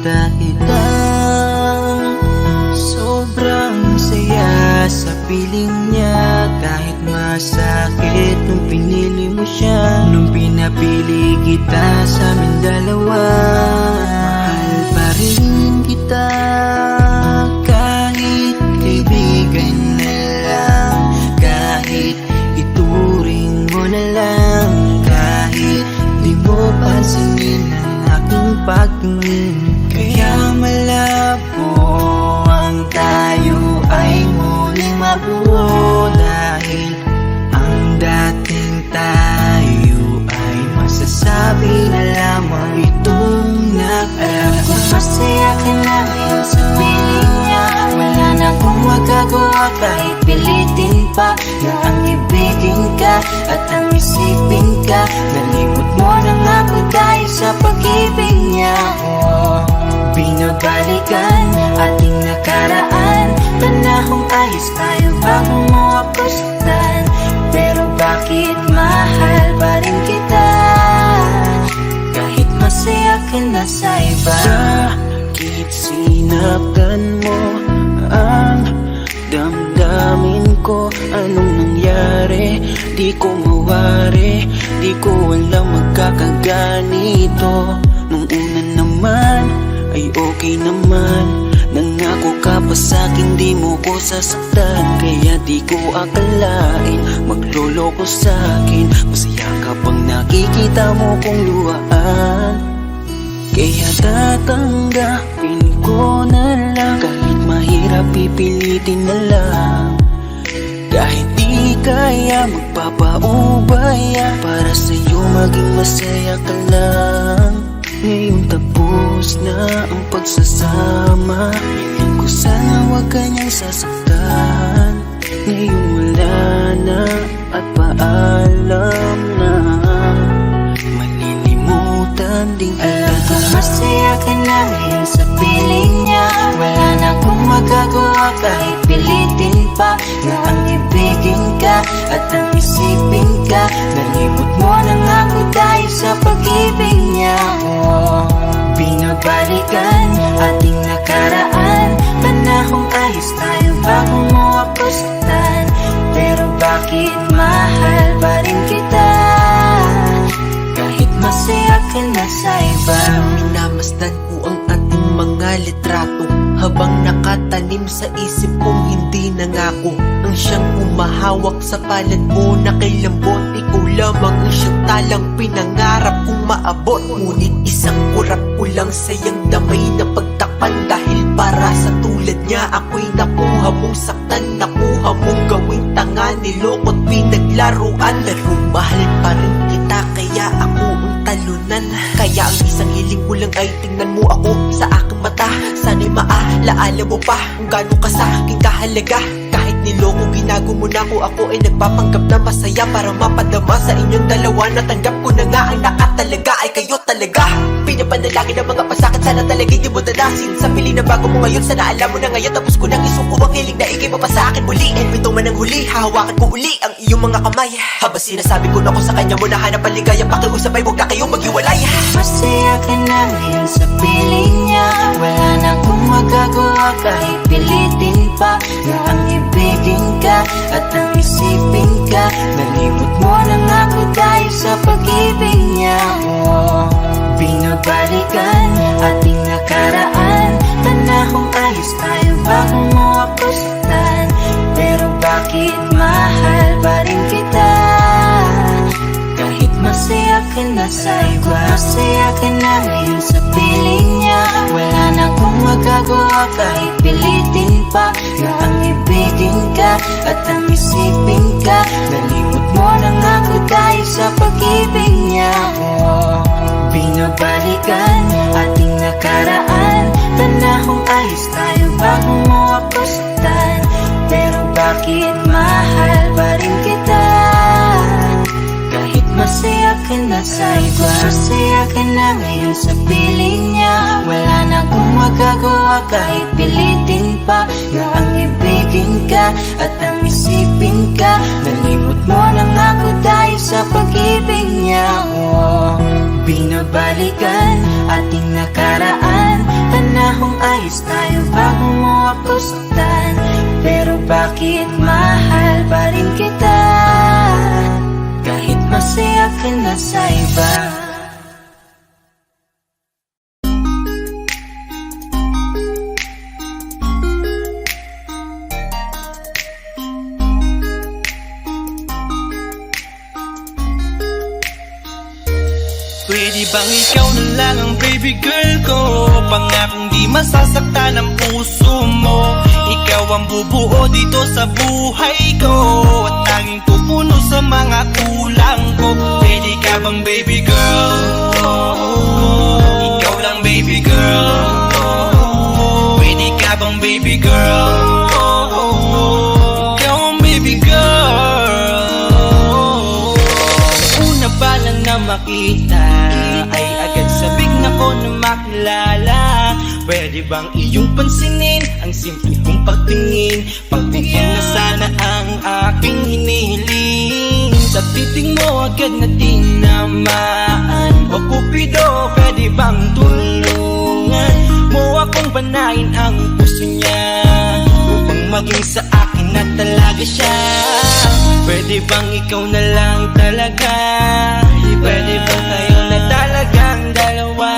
dahilan. Sobrang saya sa piling niya, kahit masakit nung pinili mo siya. Nung pinapili kita sa amin dalawa, mahal pa rin kita, kahit kaibigan na lang, kahit ituring mo na lang, kahit di mo pansinin ang aking pagtingin. Kaya malabo ang tayo ay muling mabuo, dahil ang dating tayo ay masasabi na lamang itong alam ko masaya ka na ngayon sa piling niya. Wala na akong magagawa kahit pilitin pa na ang ibigin ka at ang isipin ka. Nalimot mo na nga ako dahil sa pag-ibig niya. Binabalikan ating nakaraan, panahong ayos tayo bago mo ako saktan. Pero bakit mahal pa rin kita, kahit masaya ka na sa iba? Bakit sinaktan mo ang damdamin ko? Anong nangyari? Di ko mawari, di ko alam magkakaganito. Nung una naman ay okay naman, nangako ka pa sa'kin di mo ko sasaktan. Kaya di ko akalain magloloko sa'kin, masaya ka pang nakikita mo kong luhaan. Kaya tatanggapin ko na lang, kahit mahirap pipilitin na lang. Kahit di kaya magpapaubaya, para sa'yo maging masaya ka lang. Ngayon tapos na ang pagsasama, hiling ko sana wag kanyang sasaktan. Ngayon wala na at paalam na, malilimutan ding alam ko masaya ka na ngayon sa piling niya. Wala na akong magagawa kahit pilitin pa na ang ibigin ka at ang isipin ka. Nalimot mo na nga ako dahil sa pag-ibig niya. Binabalikan ating nakaraan, panahong ayos tayo bago mo ako saktan. Pero bakit mahal pa rin kita, kahit masaya ka na sa iba? Minamasdan ko ang ating mga litrato, habang nakatanim sa isip kong hindi nangako. Ang siyang umahawak sa palad mo na kay lambot, ikaw lamang ang siyang talang pinangarap kong maabot. Ngunit isang kurap ko lang sayang damay na pagtakpan, dahil para sa tulad niya ako'y nakuha mong saktan, nakuha mong gawing tanga, niloko't pinaglaruan. Pero mahal pa rin kita, kaya ako ang talunan. Kaya ang isang hiling ko lang ay tingnan mo ako sa aking mata. Sana'y maalaala mo pa kung gaano ka sa aking kahalaga. Kahit niloko ginago mo na ako ay nagpapanggap na masaya para mapadama sa inyong dalawa. Natanggap ko na nga ang nakatalaga ay kayo talaga. Pinapanalangin ang mga pasakit, sana talaga hindi mo danasin. Sa piling na bago mo ngayon, sana alam mo na ngayon. Tapos ko nang isuko ang hiling na ikay pa sa akin muli. And pito man ang huli, hahawakan ko uli ang iyong mga kamay. Habang sinasabi ko na ko sa kanya mo na hanap ang ligaya, pakiusap ay huwag na kayong maghiwalay. Masaya ka na ngayon sa piling niya. Wala na akong magagawa kahit pilitin pa na ang ibigin ka at ang isipin ka. Nalimot mo na nga ako dahil sa pag-ibig niya. Binabalikan ating nakaraan, panahong ayos tayo bago mo ako saktan. Pero bakit mahal pa rin kita, kahit masaya ka na sa iba? Masaya ka na ngayon sa piling niya. Wala na akong magagawa kahit pilitin pa na ang ibigin ka at ang isipin ka. Nalimot mo na nga ako dahil sa pag-ibig niya. Binabalikan ating nakaraan, panahong ayos tayo bago mo ako saktan. Pero bakit mahal pa rin kita, kahit masaya ka na sa iba? Masaya ka na ngayon sa piling niya. Wala na akong magagawa kahit pilitin pa na ang ibigin ka at ang isipin ka. Nalimot mo na nga ako dahil sa pag-ibig niya. Binabalikan ating nakaraan, panahong ayos tayo bago mo ako saktan. Pero bakit mahal pa rin kita kahit masaya ka na sa iba? Pwede bang ikaw na lang ang baby girl ko? Pangakong di masasaktan ang puso mo. Ikaw ang bubuo dito sa buhay ko, at tanging pupuno sa mga kulang ko. Pwede ka bang baby girl? Ikaw lang baby girl. Pwede ka bang baby girl? Ikaw ang baby girl. Una pa lang na makita ay agad sabik na ko na makilala. Pwede bang iyong pansinin ang simple kong pagtingin? Pagbigyan na sana ang aking hinihiling. Sa titing mo agad na tinamaan. O Cupido, pwede bang tulungan mo akong panayin ang puso niya, upang maging sa akin na talaga siya? Pwede bang ikaw na lang talaga? Pwede bang tayo na talagang dalawa?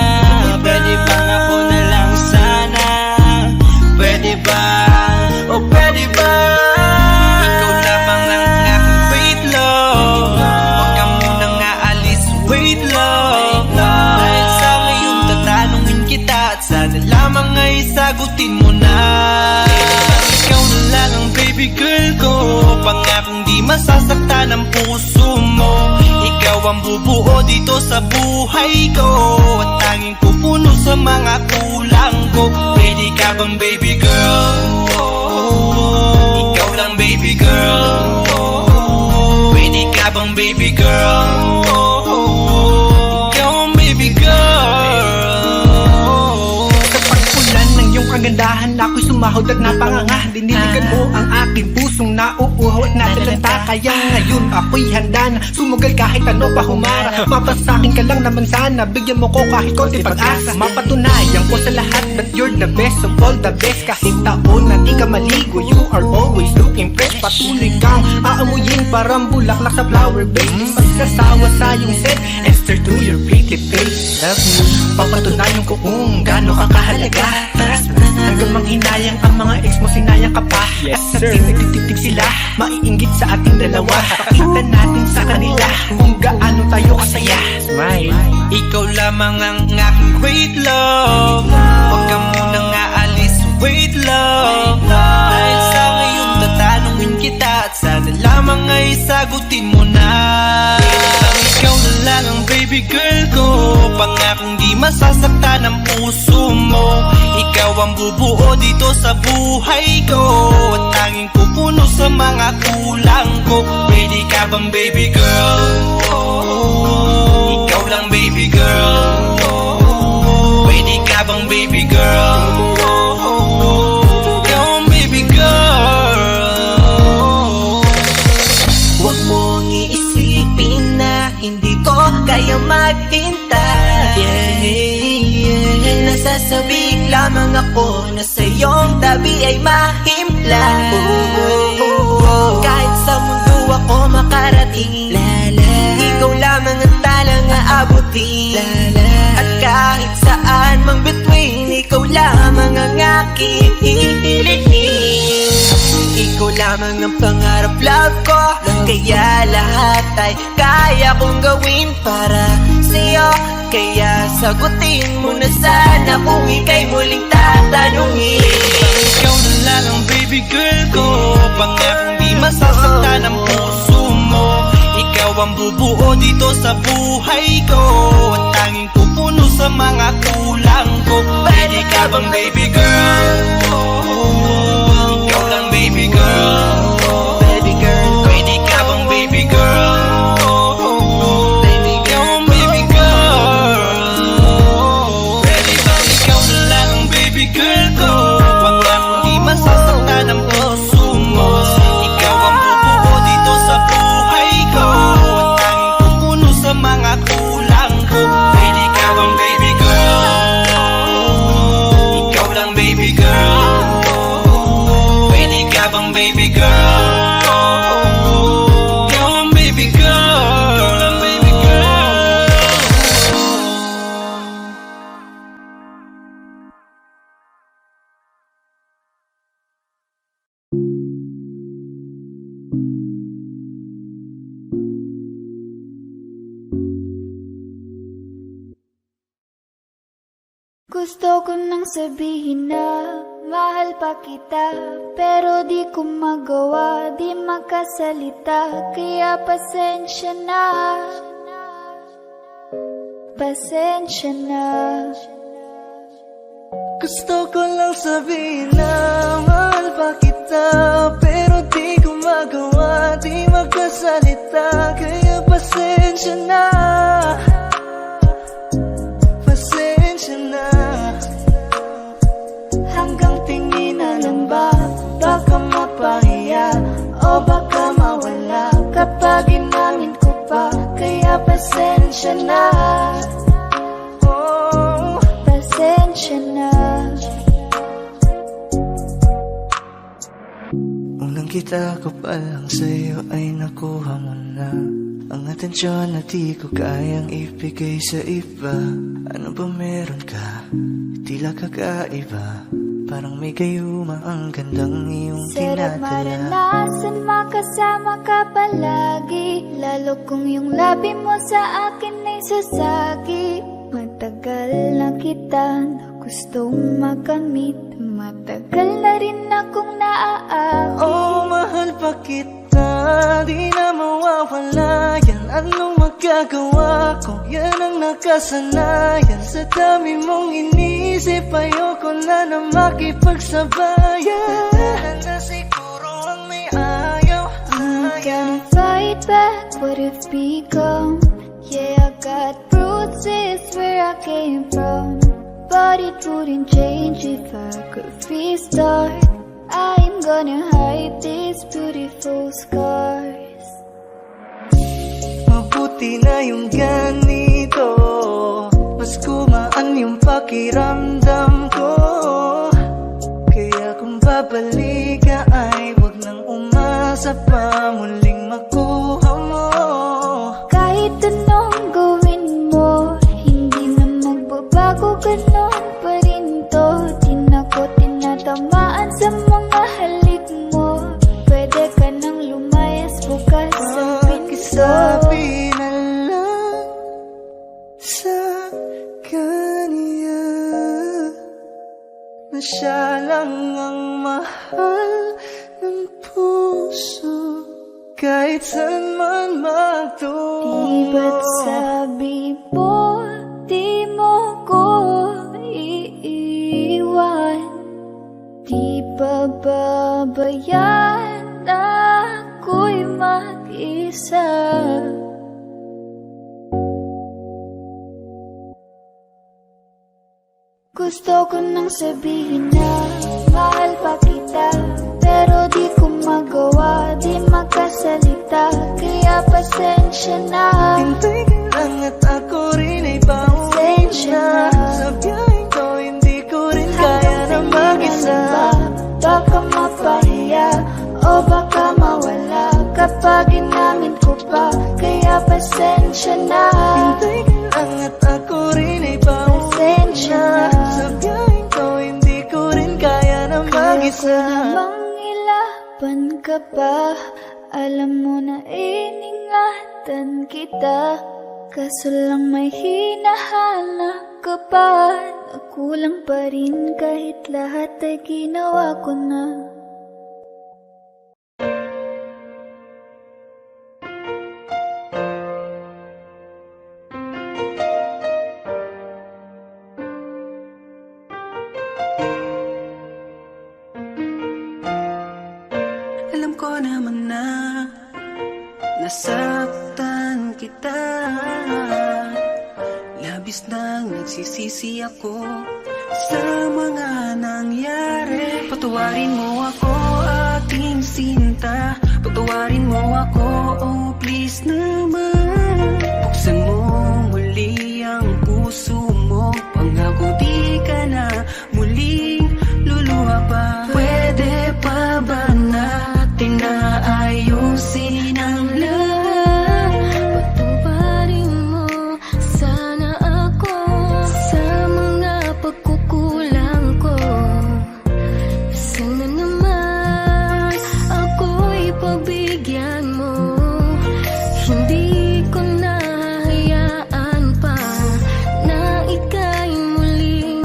Pwede bang ako na lang sana? Pwede ba? O pwede ba? Ikaw lamang ang aking wait love. Huwag ka munang aalis, wait love. Dahil sa ngayon tatanungin kita, at sana lamang ay sagutin mo na. Ikaw na lang ang baby girl ko, pangakong di masasaktan ang puso mo. Ikaw ang bubuo dito sa buhay ko, at tanging pupuno sa mga kulang ko. Pwede ka bang baby girl? Ikaw lang baby girl. Pwede ka bang baby girl? Ikaw ang baby girl. Sa pagpulan ng iyong kagandahan, ako'y sumahod at napanganga. Diniligan mo ang aking pusong nauuhaw at nadalanta. Kaya ngayon ako'y handa na sumugal kahit ano pa humara. Mapasakin ka lang naman sana, bigyan mo ko kahit konti pag-asa. Mapatunayan ko sa lahat that you're the best of all the best. Kahit taon na di ka maligo, you are always looking fresh. Patuloy kang aamuyin parang bulaklak sa flower base. Di magsasawa sa iyong set and stare to your pretty face. Love you, papatunayan ko kung gaano ka kahalaga. Hanggang manghinayang ang mga ex mo, sinayang ka pa. Yes, at sir. nagtitig sila, maiinggit sa ating dalawa. Pakita natin sa kanila kung gaano tayo kasaya. Smile. Ikaw lamang ang aking great love. Huwag ka munang aalis, wait love. Dahil sa ngayon tatanungin kita, at sana lamang ay sagutin mo na. Ikaw na lang ang baby girl ko, pangakong di masasaktan ang puso mo. Ikaw ang bubuo dito sa buhay ko, at tanging pupuno sa mga kulang ko. Pwede ka bang baby girl? Ikaw lang baby girl. Pwede ka bang baby girl? Ikaw ang baby girl. Huwag mong iisipin na hindi ko kaya maghintay. Nasasabik lamang ako na sa iyong tabi ay mahimpla. Kahit sa mundo ako makarating, ikaw lamang ang talang aabutin. At kahit saan mang between, ikaw lamang ang aking hihilihin. Ikaw lamang ang pangarap, love ko. Kaya lahat ay kaya kong gawin para sa'yo. Kaya sagutin mo na sana kung ika'y muling tatanungin. Ikaw na lang ang baby girl ko, pangakong di masasaktan ang puso mo. Ikaw ang bubuo dito sa buhay ko, at tanging pupuno sa mga kulang ko. Pwede ka bang baby girl? Ikaw lang baby girl. Baby girl, Pwede ka bang baby girl? baby Ikaw girl, ang baby girl. Pwede bang ikaw na lang ang baby girl ko, pangakong di masasaktan ang puso mo. Ikaw ang bubuo dito sa buhay ko, at tanging pupuno sa mga kulang ko. Pwede ka bang baby girl? Ikaw Gusto ko nang sabihin na mahal pa kita, pero di ko magawa, di makasalita. Kaya pasensya na, pasensya na. Gusto ko lang sabihin na mahal pa kita, pero di ko magawa, di magkasalita. Kaya pasensya na, pasensya na. Hanggang tingin na lang ba, baka mapahiya o baka mawala kapag inamin ko pa. Kaya pasensya na, oh, Pasensya na. unang kita ko pa lang sa'yo ay nakuha mo na ang atensyon na di ko kayang ibigay sa iba. Ano ba meron ka? Tila kakaiba, parang may gayuma ang gandang iyong Sarap tinadala. maranasan makasama ka palagi, lalo kung yung labi mo sa akin ay sasagi. Matagal na kita na gustong makamit, matagal na rin akong naaakit. Oh, mahal pa kita, di na mawawala yan. Anong magagawa kung yan ang nakasanayan? Sa dami mong inisip, ayoko na na makipagsabayan. Na siguro ang may ayaw, Gonna fight back what it's become. Yeah, I got bruises where I came from, but it wouldn't change if I could restart. I'm gonna hide these beautiful scars. mabuti na yung ganito, mas gumaan yung pakiramdam ko. Kaya kung babalik ka ay wag nang umasa pa muling makuha mo. Kahit anong gawin mo, hindi na magbabago, ganon pa rin to. Di na ko tinatamaan sa mga halik mo. Pwede ka nang lumayas bukas ang pinto. Pakisabi na lang sa kanya na siya lang ang mahal ng puso, kahit saan man magtungo. Di ba't sabi mo, di mo ko iiwan? Di ba babayaan na ako'y mag-isa? Gusto ko nang sabihin na mahal pa kita, pero di ko magawa, di makasalita. Kaya pasensya na, Hintay ka lang at ako rin ay pauwi pasensya na. na. Sa biyaheng ko hindi ko rin kaya na mag-isa. Baka mapahiya o baka mawala kapag inamin ko pa. Kaya pasensya na, Hintay ka lang at ako rin ay pauwi pasensya na. na. Sa biyaheng ko hindi ko rin kaya na mag-isa. Namang ilaban ka pa, alam mo na iningatan kita. Kaso lang may hinahanap ka pa, nakulang pa rin kahit lahat ay ginawa ko na. Alam ko naman na nasaktan kita. Labis nang nagsisisi ako sa mga nangyari. Patawarin mo ako, aking sinta. Patawarin mo ako, oh please naman. Buksan mo muli ang puso mo. Pangako di ka na muling luluha pa. Pwede pa ba natin na ayusin ang lahat? Patuparin mo sana ako sa mga pagkukulang ko. Sana naman ako'y pagbigyan mo. Hindi ko nahahayaan pa na ika'y muling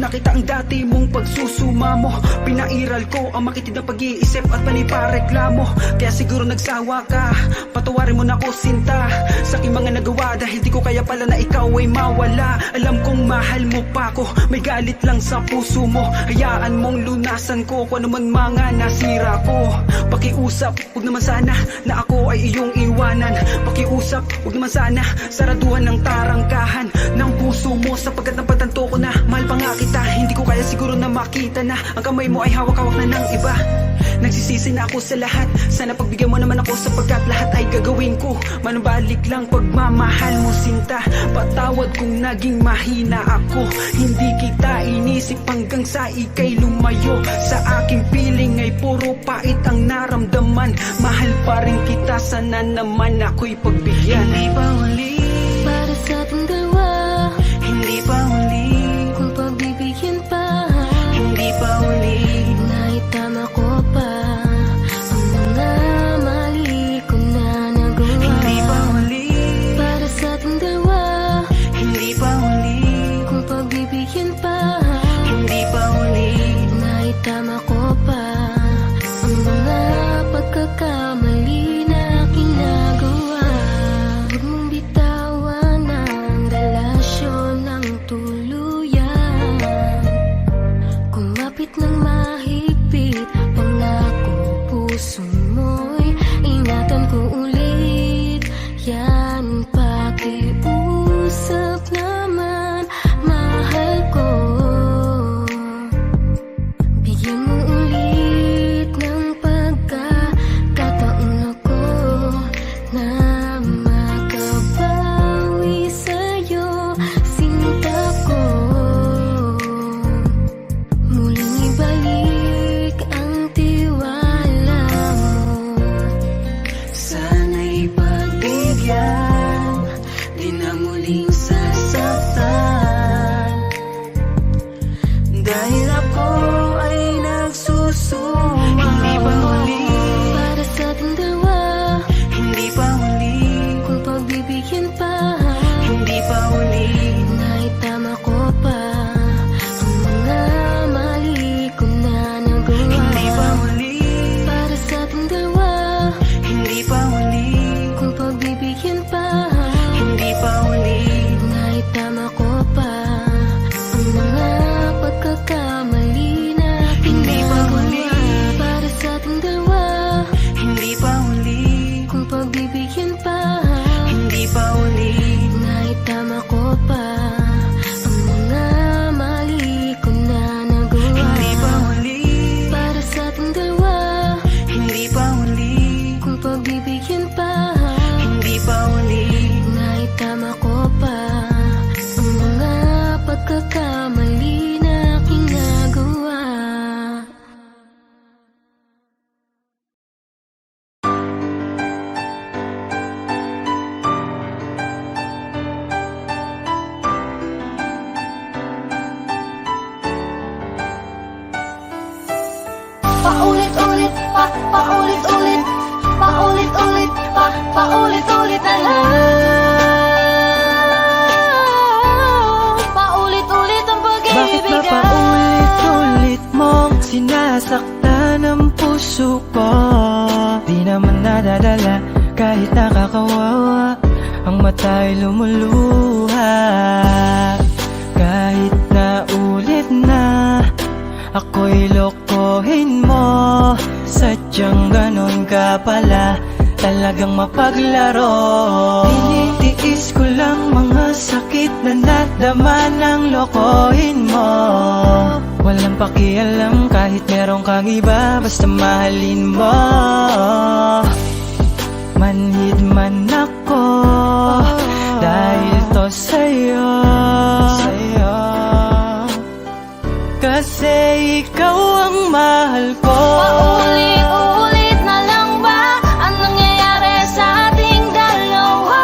nakita ang dati mong pagsusuma mo. Pinairal ko ang makitid na pag-iisip at panipareklamo. Kaya siguro nagsawa ka, patawarin mo na ako sinta sa aking mga nagawa, dahil di ko kaya pala na ikaw ay mawala. Alam kong mahal mo pa ko, may galit lang sa puso mo. Hayaan mong lunasan ko kung ano man mga nasira ko. Pakiusap, huwag naman sana na ako ay iyong iwanan. Pakiusap, huwag naman sana saraduhan ng tarangkahan ng puso mo, sapagkat napatanto ko na mahal pa nga kita. Hindi ko kaya siguro na makita na ang kamay mo ay hawak-hawak na ng iba. Nagsisisi na ako sa lahat, sana pagbigyan mo naman ako, sapagkat lahat ay gagawin ko. Manubalik lang pagmamahal mo sinta. Patawad kung naging mahina ako, hindi kita inisip hanggang sa ika'y lumayo. Sa aking piling ay puro pait ang naramdaman. Mahal pa rin kita, sana naman ako'y pagbigyan. Hindi pa huli, Para sa ating dalawa, hindi pa huli, kung pagbibigyan pa, hindi pa huli, naitama ko pa ang mga mali ko na nagawa. hindi pa huli, Para sa ating dalawa, hindi pa huli, kung pagbibigyan pa, hindi pa huli, naitama ko pa ang mga pagkakamali na aking nagawa. Huwag mong bitawan ang relasyon ng tuluyan. Kumapit ng mahigpit, pangako puso mo'y ingatan ko ulit. Yan, pakiusap naman, mahal ko. Bigyan mo ulit ng pagkakataon ako na makabawi sa'yo, sinta ko. Muling ibalik ang tiwala mo. sana'y pagbigyan, di na muling sasaktan. Dahil ako ay nagsusumamo. Hindi pa huli, Para sa ating dalawa, hindi pa huli, kung pagbibigyan pa, hindi pa huli, naitama ko pa ang mga mali ko na nagawa. hindi pa huli, Para sa ating dalawa, hindi pa huli, kung pagbibigyan pa, hindi pa huli, naitama ko pa ang mga pagkakamali na aking Hindi pa huli. nagawa. Para sa ating dalawa, hindi pa huli, kung pagbibigyan pa, hindi pa huli, naitama ko pa ang mga mali ko na nagawa. hindi pa huli, Para sa ating dalawa, hindi pa huli, kung pagbibigyan pa, hindi pa huli, naitama ko pa ang mga pagkakamali na aking nagawa. Paulit-ulit, paulit-ulit, paulit-ulit, paulit-ulit na lang. Paulit-ulit ang Bakit pag-ibig. ba paulit-ulit mong sinasaktan ang puso ko? Di naman nadadala kahit nakakawawa, ang mata'y lumuluha. Kahit na ulit na ako'y lokohin mo, sadyang ganon ka pala, talagang mapaglaro. Tinitiis ko lang mga sakit na nadama ng lokohin mo. Walang pakialam kahit meron kang iba, basta mahalin mo. Manhid man ako dahil to sa'yo, kasi ikaw ang mahal ko. Paulit-ulit na lang ba ang nangyayari sa ating dalawa?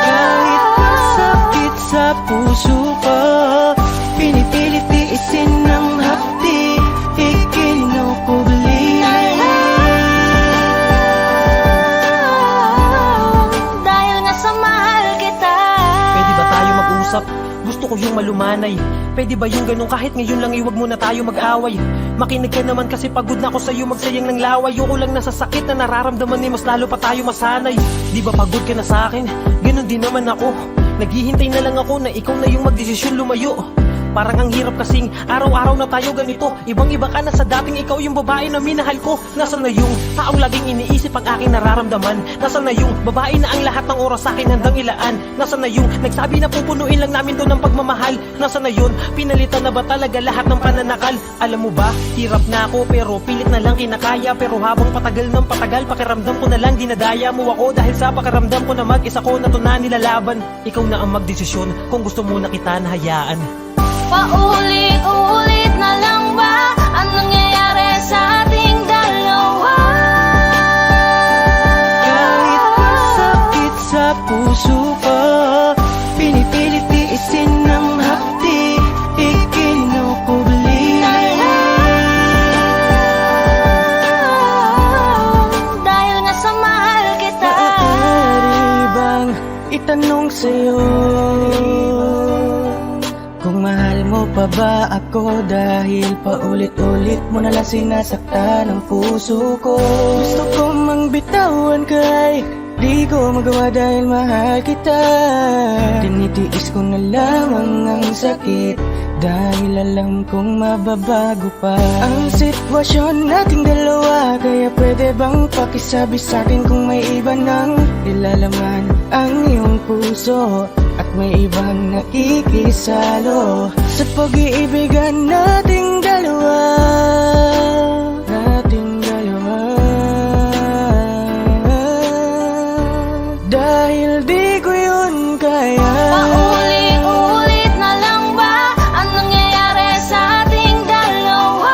Kahit masakit sa puso ko, pinipilit tiisin ng hapdi, ikinukubli. Dahil nga sa mahal kita. Pwede ba tayo mag-usap? Gusto ko ayoko yung malumanay. Pwede ba yung ganun kahit ngayon lang iwag mo na tayo mag-away? Makinig ka naman kasi pagod na ako sa'yo magsayang ng laway. Ayoko lang nasa sakit na nararamdaman ni mas lalo pa tayo masanay. Di ba pagod ka na sa akin? Ganun din naman ako. Naghihintay na lang ako na ikaw na yung magdesisyon lumayo. Parang ang hirap kasing araw-araw na tayo ganito. Ibang-iba ka na sa dating ikaw yung babae na minahal ko. Nasaan na yung taong laging iniisip ang aking nararamdaman? Nasaan na yung babae na ang lahat ng oras sa akin handang ilaan? Nasaan na yung nagsabi na pupunuin lang namin to ng pagmamahal? Nasaan na yun? Pinalitan na ba talaga lahat ng pananakal? Alam mo ba, hirap na ako pero pilit na lang kinakaya. Pero habang patagal ng patagal, pakiramdam ko na lang dinadaya mo ako. Dahil sa pakiramdam ko na mag-isa ko na to na nilalaban. Ikaw na ang magdesisyon kung gusto mo na kita nahayaan. Paulit-ulit na lang ba ang nangyayari sa ating dalawa? Kahit masakit sa puso ko, pinipilit tiisin ng hapdi, ikinukubli. Dahil nga sa mahal kita. Maaari bang itanong sa'yo kung mahal mo pa ba ako? Dahil paulit-ulit mo nalang sinasaktan ang puso ko. Gusto ko mang bitawan kay di ko magawa dahil mahal kita. Tinitiis ko na lamang ang sakit dahil alam kong mababago pa ang sitwasyon nating dalawa. Kaya pwede bang pakisabi sa'kin kung may iba nang nilalaman ang iyong puso at may ibang nakikisalo sa pag-iibigan nating dalawa. Dahil di ko yun kaya. Paulit-ulit na lang ba ang nangyayari sa ating dalawa?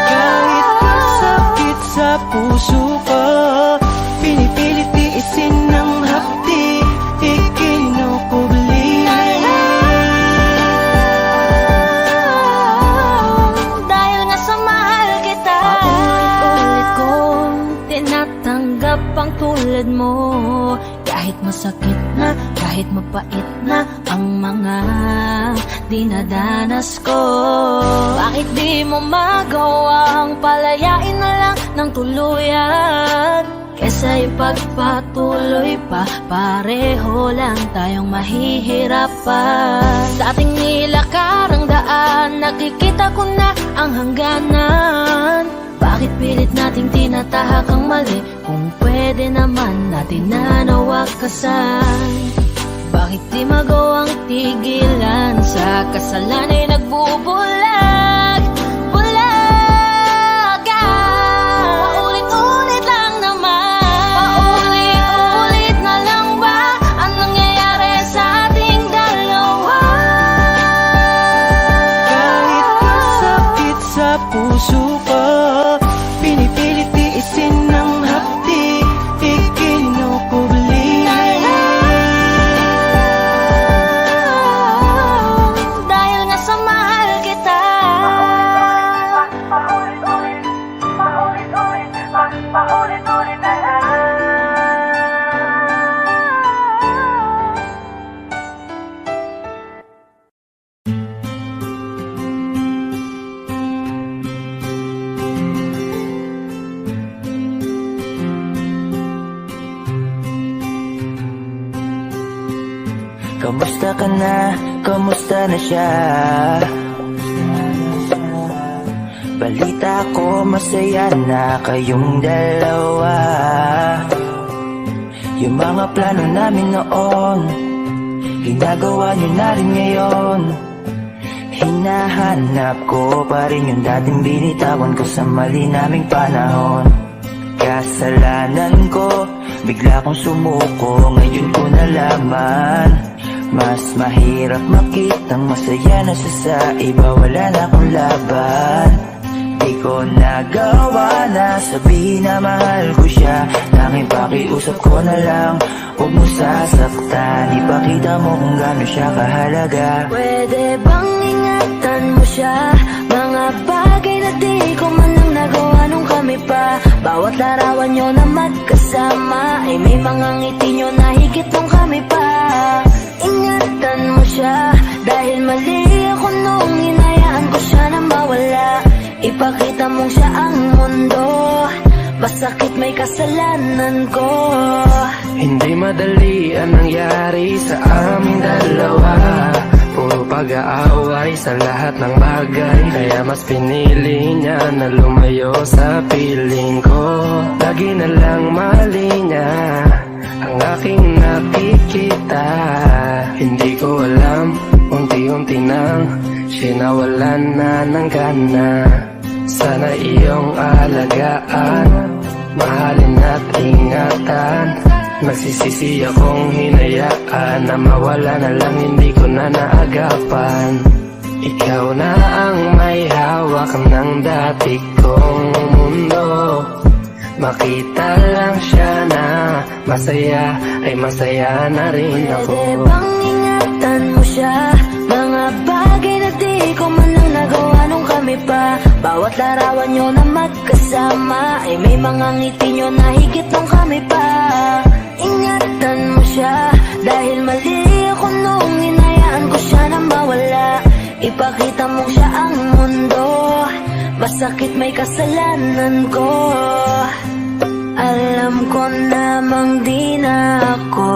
Kahit masakit sa puso ko, pinipilit tiisin ng hapdi, ikinukubli. Dahil nga sa mahal kita. Paulit-ulit kong tinatanggap ang tulad mo. Kahit masakit na, kahit mapait na ang mga dinadanas ko. Bakit di mo magawang palayain na lang ng tuluyan? Kesa ipagpatuloy pa, pareho lang tayong mahihirapan. Sa ating nilakarang daan, nakikita ko na ang hangganan. Bakit pilit nating tinatahak ang mali kung pwede naman natin na nawakasan? Bakit di magawang tigilan sa kasalanay nagbubulag? Bulaga! Paulit-ulit lang naman. Paulit-ulit na lang ba ang nangyayari sa ating dalawa? Kahit masakit sa puso ko, pinipilit tiisin ng hapdi, ikinukubli. Dahil nga sa mahal kita. Paulit-ulit na lang. Kamusta ka na? Kamusta na siya? Balita ko masaya na kayong dalawa. Yung mga plano namin noon, ginagawa niyo na rin ngayon. Hinahanap ko pa rin yung dating binitawan ko sa mali naming panahon. Kasalanan ko, bigla kong sumuko, ngayon ko nalaman. Mas mahirap makitang masaya na siya sa iba, wala na akong laban. Di ko nagawa na sabihin na mahal ko siya. Tanging pakiusap ko na lang, huwag mo sasaktan. Ipakita mo kung gaano siya kahalaga. Pwede bang ingatan mo siya? Mga bagay na di ko man lang nagawa nung kami pa. Bawat larawan nyo na magkasama ay may mga ngiti nyo na higit nung kami pa. Ingatan Ingatan mo siya dahil mali ako nung hinayaan ko siya na mawala. Ipakita mong siya ang mundo, masakit may kasalanan ko. Hindi madali ang nangyari sa aming dalawa. Puro pag-aaway sa lahat ng bagay, kaya mas pinili niya na lumayo sa piling ko. Lagi na lang mali niya ang aking nakikita. Hindi ko alam, unti-unti nang sinawalan na ng gana. Sana iyong alagaan, mahalin at ingatan. Magsisisi akong hinayaan na mawala na lang, hindi ko na naagapan. Ikaw na ang may hawak ng dati kong mundo. Makita lang siya na masaya, ay masaya na rin ako. Pwede bang ingatan mo siya? Mga bagay na di ko man lang nagawa nung kami pa. Bawat larawan nyo na magkasama, ay may mga ngiti nyo na higit nung kami pa. Ingatan mo siya dahil mali ako nung hinayaan ko siya na mawala. Ipakita mo siya ang mundo, masakit may kasalanan ko. Alam ko namang di na ako.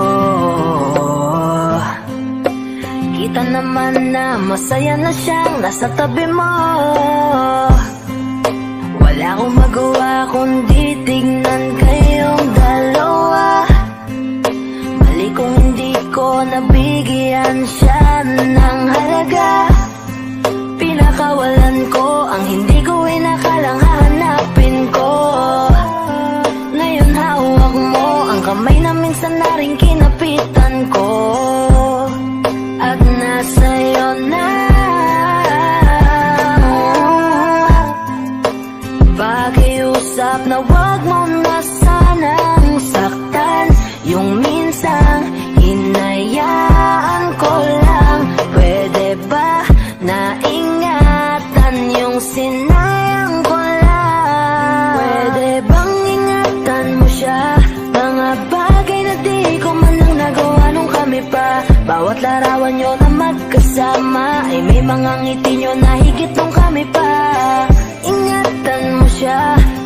Kita naman na masaya na siyang nasa tabi mo. Wala akong magawa kundi tignan kayong dalawa. Mali kung hindi ko nabigyan siya ng halaga. Pinakawalan ko ang hindi ko inakalang hahanapin ko. Ngayon hawak mo ang kamay na minsan na rin kinapitan ko. At nasa'yo na. Pakiusap na wag mo na sanang saktan. Yung minsang hinayaan ko lang. Pwede ba na ingatan yung sinayang ko lang? Pwede bang ingatan mo siya? Mga bagay na di ko man lang nagawa nung kami pa. Bawat larawan nyo na magkasama, ay may mga ngiti nyo na higit nung kami pa. Ingatan mo siya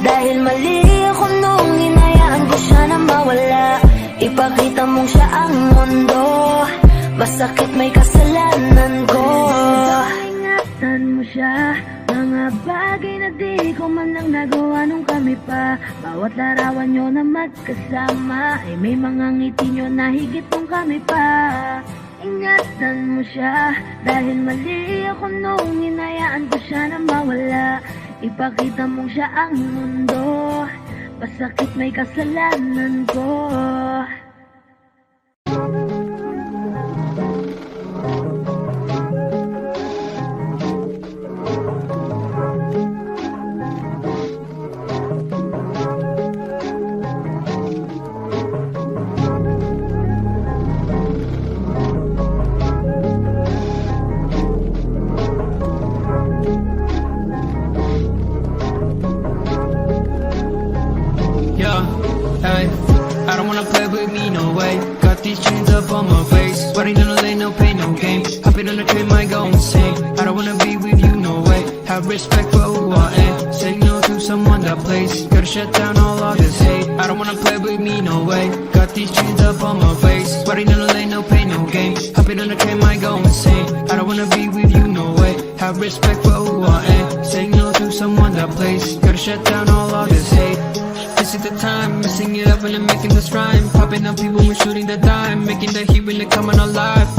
dahil mali ako nung hinayaan ko siya na mawala. Ipakita mong siya ang mundo, masakit may kasalanan ko. Ingatan mo siya, mga bagay na di ko man lang nagawa nung kami pa. Bawat larawan nyo na magkasama, ay may mga ngiti nyo na higit nung kami pa. Ingatan mo siya dahil mali ako nung hinayaan ko siya na mawala. Ipakita mong siya ang mundo, masakit may kasalanan ko. Hey, I don't wanna play with me, no way. Got these chains up on my face. Sweating on the lane, no pain, no game. Hopping on the train, might go insane. I don't wanna be with you, no way. Have respect for who I am. Say no to someone that plays. Gotta shut down all of this hate. I don't wanna play with me, no way. Got these chains up on my face. Sweating on the lane, no pain, no game. Hopping on the train, might go insane. I don't wanna be with you, no way. Have respect for who I am. Say no to someone that plays. Gotta shut down all of this hate. This is the time, messing it up and I'm making this rhyme. Popping up people, we're shooting the dime. Making the heat when they coming alive.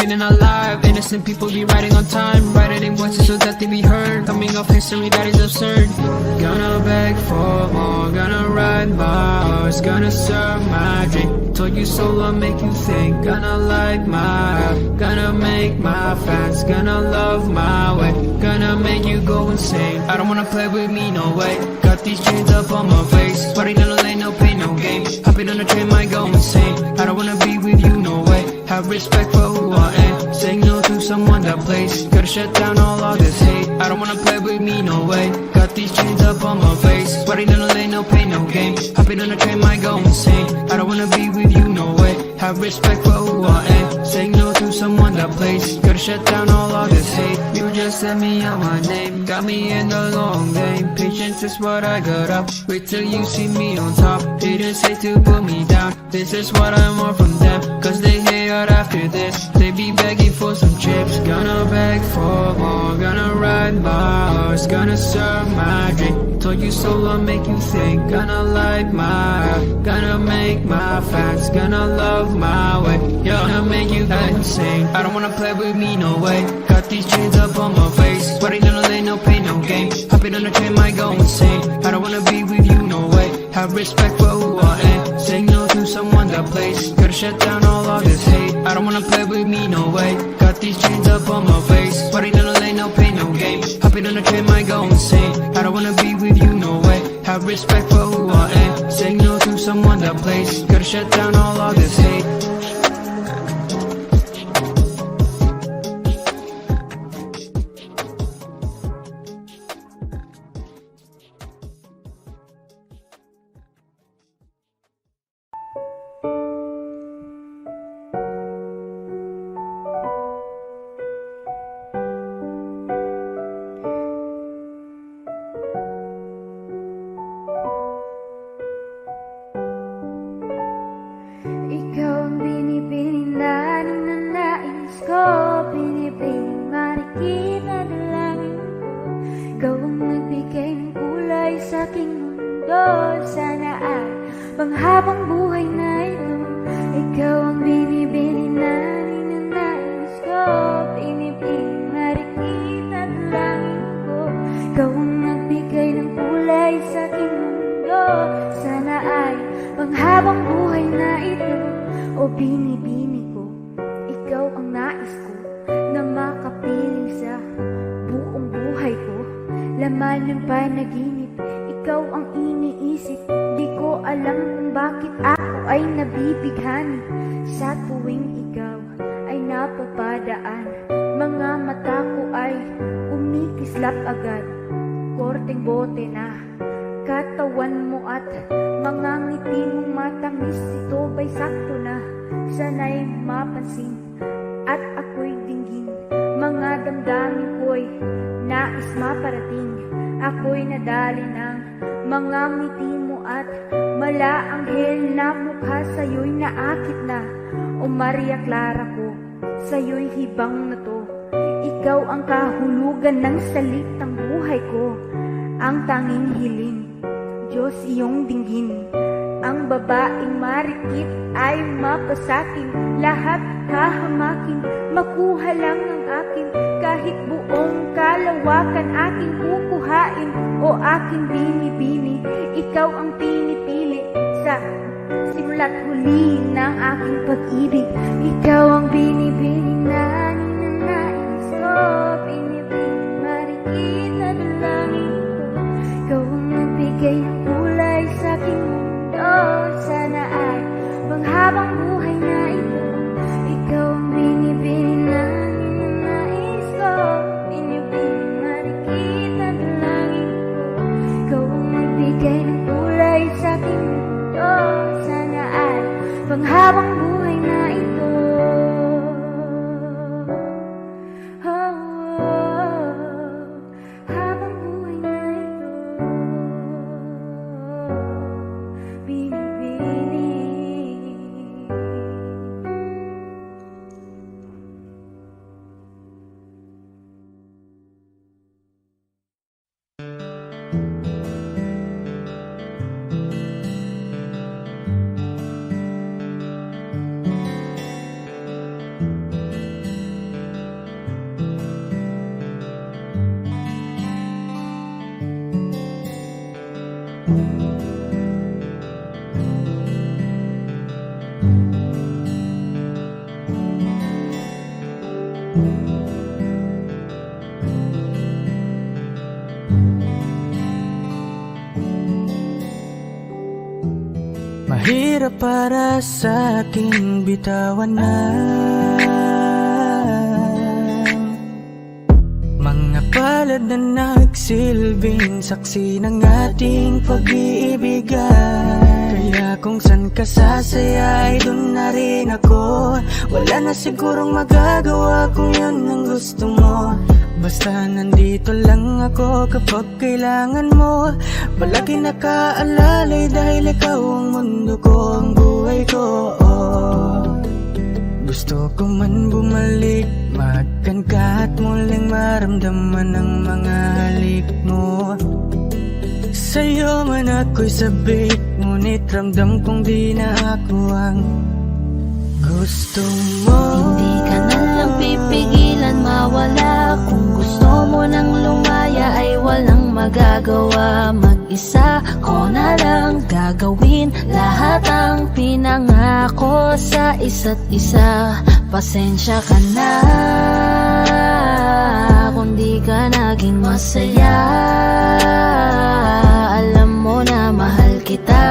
Feeling alive, innocent people be riding on time. Writing in voices so that they be heard. Coming off history that is absurd. Gonna beg for more, gonna ride bars. Gonna serve my drink. Told you so, I'll make you think. Gonna like my rap, gonna make my fans. Gonna love my way, gonna make you go insane. I don't wanna play with me, no way. Got these chains up on my face. Sweating on the lane, no pain, no game. Hopping on the train, might go insane. I don't wanna be with you, no way. Have respect for who I am. Saying no to someone that plays. Gotta shut down all of this hate. I don't wanna play with me, no way. Got these chains up on my face. Sweating on the lane, no pain, no game. Hopping on the train, might go insane. I don't wanna be with you, no way. Have respect for who I am. Saying no to to someone that plays. Gotta shut down all of this hate. You just sent me out my name, got me in the long game. Patience is what I got up. Wait till you see me on top. Haters hate to put me down. This is what I want from them, cause they hate out after this. They be begging for some chips. Gonna beg for more, gonna ride my horse, gonna serve my drink. Told you so, I'll make you think. Gonna light my heart, gonna make my fans, gonna love my way. Yo, gonna make you insane. I don't wanna play with me, no way. Got these chains up on my face, sweating on the lane, no pain, no gain. Hopping on the train, might go insane. I don't wanna be with you, no way. Have respect for who I am. Say no to someone that plays. Gotta shut down all of this hate. I don't wanna play with me, no way. Got these chains up on my face, sweating on the lane, no pain, no gain. Hopping on the train, might go insane. I don't wanna be with you, no way. Have respect for who I am. Say no to someone that plays. Gotta shut down all of this hate. Ikaw ang binibining na ninanais ko, binibining marikit na dalangin ko. Ikaw ang nagbigay ng kulay sa aking mundo, sana ay panghabang buhay na ito. Ikaw ang binibining na ninanais ko, binibining marikit na dalangin ko. Ikaw ang nagbigay ng kulay sa aking mundo, sana ay panghabang buhay na ito. O binibini ko, ikaw ang nais ko na makapiling sa buong buhay ko. Laman ng panaginip, ikaw ang iniisip. Di ko alam kung bakit ako ay nabibighani sa tuwing ikaw ay napapadaan. Mga mata ko ay umikislap agad. Korteng bote na katawan mo at mga ngiti mong matamis, ito ba'y sakto na? Sana'y mapansin at ako'y dinggin. Mga damdamin ko'y nais maparating. Ako'y nadali ng mga ngiti mo at malaanghel na mukha sa'yo'y naakit na. O Maria Clara ko, sa'yo'y hibang na to. Ikaw ang kahulugan ng salitang buhay ko. Ang tanging hiling, Diyos iyong dinggin. Ang babaeng marikit ay mapasakin. Lahat hahamakin, makuha lang ang akin. Kahit buong kalawakan aking kukuhain. O aking binibini, ikaw ang pinipili sa simula't huli ng aking pag-ibig. Ikaw ang binibini na ninanais ko, binibini marikit na dalangin ko. Ikaw ang nagbigay ng kulay sa aking mundo, sana ay panghabang buhay na ito. Ikaw ang binibini na ninanais ko, binibini marikit na dalangin ko. Ikaw ang nagbigay ng kulay sa aking mundo, sana ay panghabang buhay na ito. Habang buhay na ito, binibini. Mahirap para sa aking bitawan na mga palad na nagsilbing saksi ng ating pag-iibigan. Kaya kung san ka sasaya ay dun na rin ako. Wala na sigurong magagawa kung yun ang gusto mo. Basta nandito lang ako kapag kailangan mo. Palagi nakaalalay dahil ikaw ang mundo ko, ang buhay ko. Gusto ko man bumalik, makan ka at muling maramdaman ang mga halik mo. Sa'yo man ako'y sabik, ngunit ramdam kong di na ako ang gusto mo. Hindi ka na lang pipigilan mawala. Kung gusto mo nang lumaya ay walang magagawa. Mag-isa ko na lang gagawin lahat ang pinangako sa isa't isa. Pasensya ka na kung di ka naging masaya. Alam mo na mahal kita.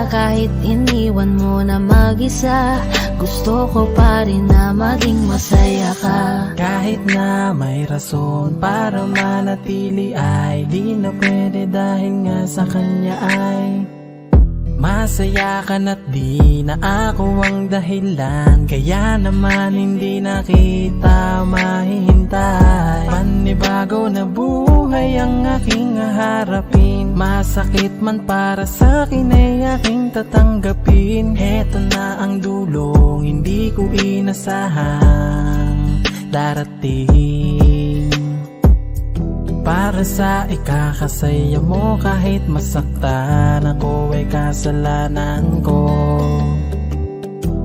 Kahit iniwan mo na mag-isa, gusto ko pa rin na maging masaya ka. Kahit na may rason para manatili ay di na pwede dahil nga sa kanya ay masaya ka na't di na ako ang dahilan. Kaya naman hindi na kita mahihintay. Panibago na buhay ang aking haharapin. Masakit man para sa'kin ay aking tatanggapin. Heto na ang dulong hindi ko inasahang darating. Para sa ikakasaya mo kahit masaktan ako ay kasalanan ko.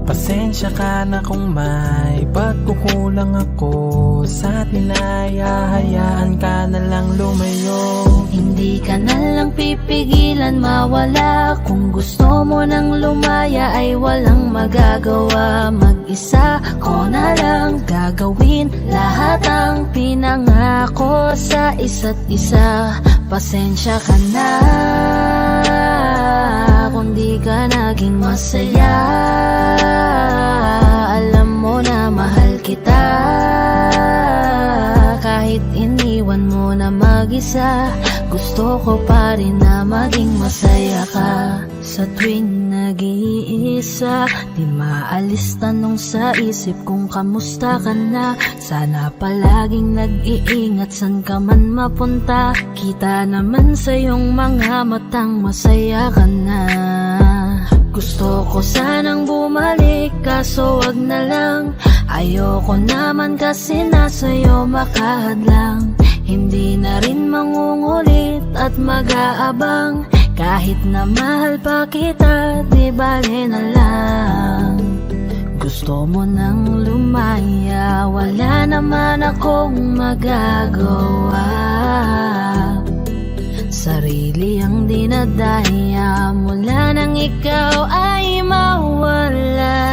Pasensya ka na kung may pagkukulang ako sa atin ay hahayaan ka na lang lumayo. Hindi ka na lang pipigilan mawala. Kung gusto mo nang lumaya ay walang magagawa. Mag-isa ko na lang gagawin lahat ang pinangako sa isa't isa. Pasensya ka na kung di ka naging masaya. Alam mo na mahal kita. Kahit iniwan mo na mag-isa, gusto ko pa rin na maging masaya ka. Sa tuwing nag-iisa, di maalis tanong sa isip kung kamusta ka na. Sana palaging nag-iingat san ka man mapunta. Kita naman sa iyong mga matang masaya ka na. Gusto ko sanang bumalik kaso wag na lang. Ayoko naman kasi nasa'yo makahadlang. Hindi na rin mangungulit at mag-aabang. Kahit na mahal pa kita, di bale na lang. Gusto mo nang lumaya, wala naman akong magagawa. Sarili ang dinadaya mula nang ikaw ay mawala.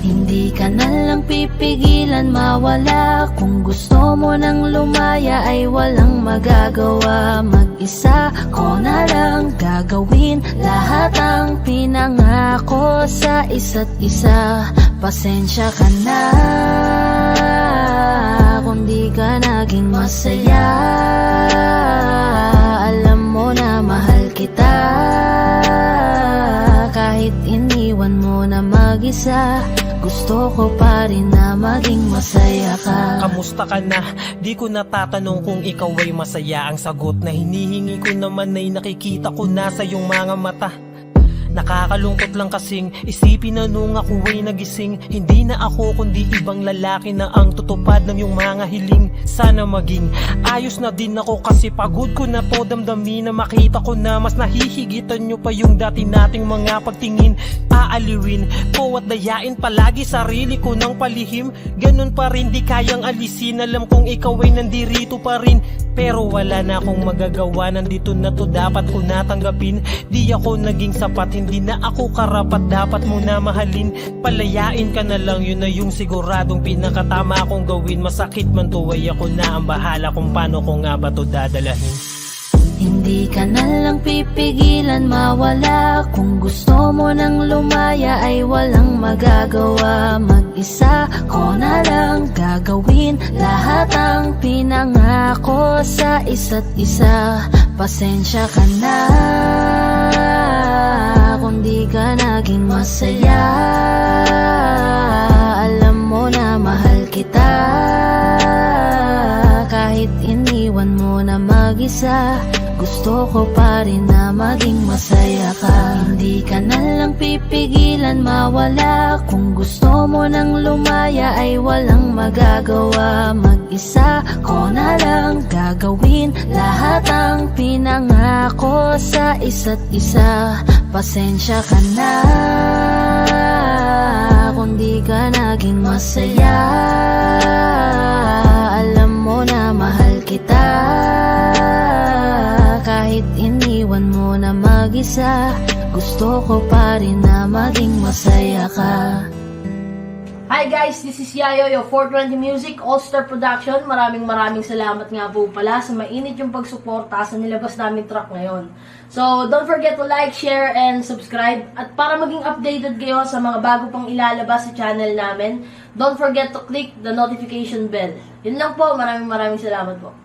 Hindi ka na lang pipigilan mawala. Kung gusto mo nang lumaya ay walang magagawa. Mag-isa ko na lang gagawin lahat ang pinangako sa isa't isa. Pasensya ka na kung di ka naging masaya. Alam mo na mahal kita. Kahit iniwan mo na mag-isa, gusto ko pa rin na maging masaya ka. Kamusta ka na? Di ko natatanong kung ikaw ay masaya. Ang sagot na hinihingi ko naman ay nakikita ko na sa iyong mga mata. Nakakalungkot lang kasing isipin na nung ako ay nagising, hindi na ako kundi ibang lalaki na ang tutupad ng iyong mga hiling. Sana maging ayos na din ako kasi pagod ko na to damdamin na makita ko na mas nahihigitan nyo pa yung dati nating mga pagtingin. Aaliwin ko at dayain palagi sarili ko ng palihim. Ganun pa rin di kayang alisin. Alam kong ikaw ay nandirito pa rin, pero wala na akong magagawa. Nandito na to, dapat ko natanggapin. Di ako naging sapat, hindi na ako karapat. Dapat mo na mahalin. Palayain ka na lang, yun na yung siguradong pinakatama kong gawin. Masakit man to ay ako na ang bahala kung paano ko nga ba to dadalahin. Hindi ka na lang pipigilan mawala. Kung gusto mo nang lumaya ay walang magagawa. Mag-isa ko na lang gagawin lahat ang pinangako sa isa't isa. Pasensya ka na masaya. Alam mo na mahal kita, kahit iniwan mo na mag-isa. Gusto ko pa rin na maging masaya ka. Hindi ka na lang pipigilan mawala. Kung gusto mo nang lumaya ay walang magagawa. Mag-isa ko na lang gagawin lahat ang pinangako sa isa't isa. Pasensya ka na kung di ka naging masaya. Alam mo na mahal kita, kahit iniwan mo na mag-isa. Gusto ko pa rin na maging masaya ka. Hi guys, this is Yayo, your 420 Music All-Star Production. Maraming salamat nga po pala sa mainit yung pagsuporta sa nilabas namin track ngayon. So, don't forget to like, share, and subscribe. At para maging updated kayo sa mga bago pang ilalabas sa channel namin, don't forget to click the notification bell. Yun lang po, maraming salamat po.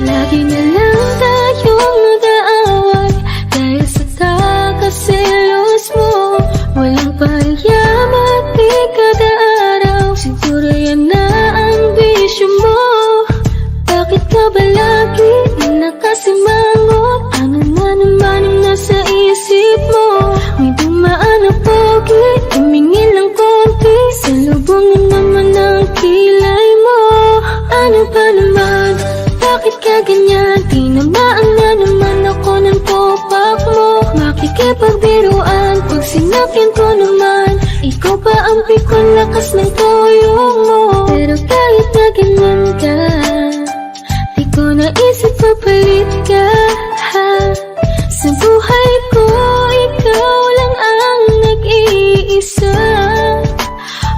Lagi na lang tayong nag-aaway dahil sa kakaselos mo. Walang payaman di kada araw, siguro yan na ang bisyo mo. Bakit ka ba lagi nakasimangot? Ano na naman ang nasa isip mo? May dumaan na pogi, tumingin lang konti, salubong na naman ang kilay mo. Ano ba naman? Bakit ka ganyan? Tinamaan na naman ako ng topak mo. Makikipagbiruan pag sinakyan ko naman. Ikaw pa ang pikon lakas ng toyong mo. Pero kahit na ganyan ka, di ko naisip papalit ka. Sa buhay ko, ikaw lang ang nag-iisa.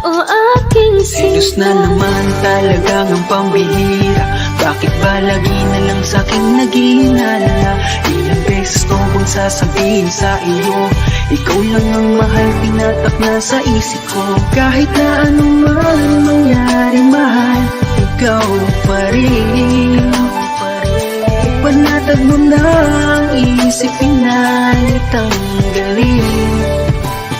O aking Selos na naman talagang ang pambihira. Bakit ba lagi na lang sa'king naghihinala? Ilang beses ko bang sasabihin sa iyo, ikaw lang ang mahal, tinatak na sa isip ko. Kahit na anuman mangyari mahal, ikaw pa rin. Panatag mo na ang isip, pinalit ang galing.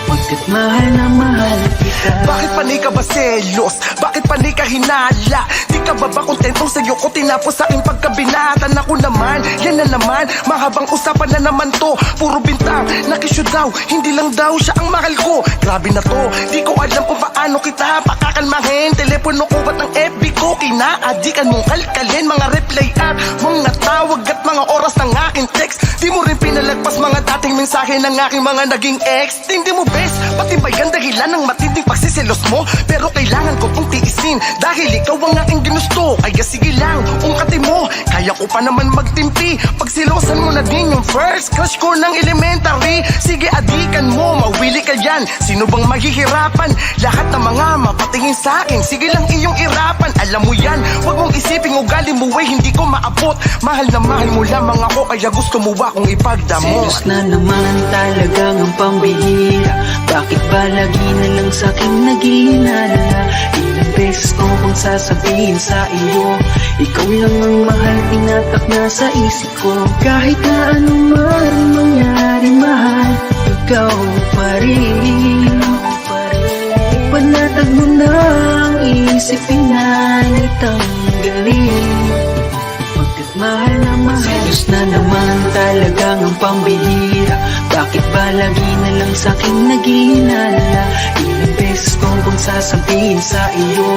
Pagkat mahal na mahal kita. Bakit panay ka ba selos? Bakit panay ka hinala? Di ka ba kontentong sa'yo ko tinapos sa aking pagkabinatan? Ako naman, yan na naman, mahabang usapan na naman to. Puro bintang, nakisyo daw, hindi lang daw siya ang mahal ko. Grabe na to, di ko alam kung paano kita pakakalmahin. Telepono ko ba't ang FB ko kinaadikan mong kalkalin? Mga reply at mga tawag at mga oras ng aking text. Di mo rin pinalagpas mga dating mensahe ng aking mga naging ex. Hindi mo best, pati ba yan dahilan ng matinding pagsiselos mo? Pero kailangan ko itong tiisin dahil ikaw ang aking ginusto. Kaya sige lang, ungkatin mo, kaya ko pa naman magtimpi. Pagsilosan mo na din yung first crush ko ng elementary. Sige adikan mo, mawili ka yan. Sino bang maghihirapan? Lahat ng mga mapatingin sa akin, sige lang iyong irapan. Alam mo yan, wag mong isiping ugali mo ay hindi ko maabot. Mahal na mahal mo lamang ako, kaya gusto mo akong ipagdamot. Selos na naman talagang ang pambihira. Bakit ba lagi na lang sa'king naghihinala? Ilang beses ko bang sasabihin sa iyo, ikaw lang ang mahal, tinatak na sa isip ko. Kahit na anuman mangyari mahal, ikaw pa rin. Panatag mo na ang isip, pinalit ang galing. Pagkat mahal na mahal. Selos na naman talagang ang pambihira. Bakit ba lagi na lang sa'king naghihinala? Ilang beses ko bang sasabihin sa iyo,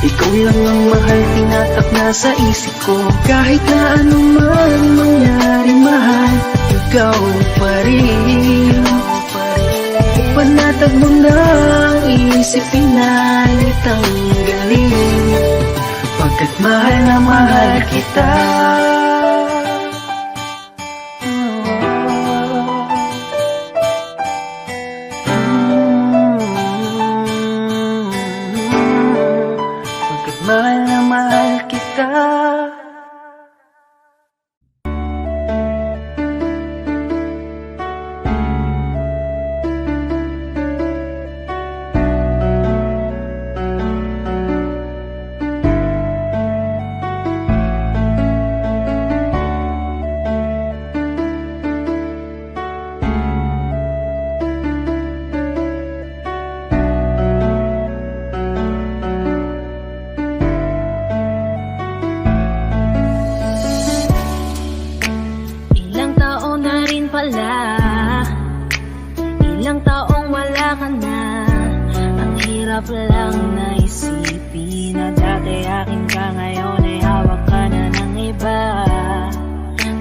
ikaw lang ang mahal, tinatak na sa isip ko. Kahit na anuman mangyari mahal, ikaw pa rin. Panatag mo na ang isip, pinalit ang galing. Pagkat mahal na mahal kita. Mahirap lang na isipin na dati akin ka, ngayon ay hawak ka na ng iba.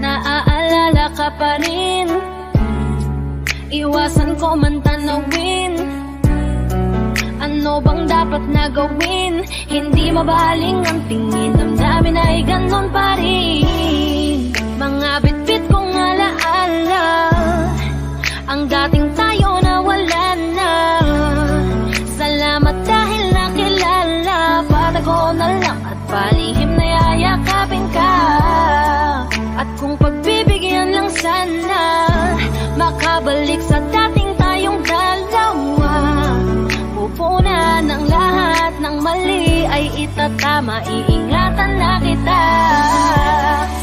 Naaalala ka pa rin, iwasan ko man tanawin. Ano bang dapat na gawin? Hindi mabaling ang tingin, damdamin ay ganon pa rin. Mga bitbit kong alaala, ang dating tayo na wala na. Salamat dahil nakilala, patago na lang at palihim na yayakapin ka. At kung pagbibigyan lang sana, makabalik sa dating tayong dalawa. Pupunan ng lahat ng mali ay itatama, iingatan na kita.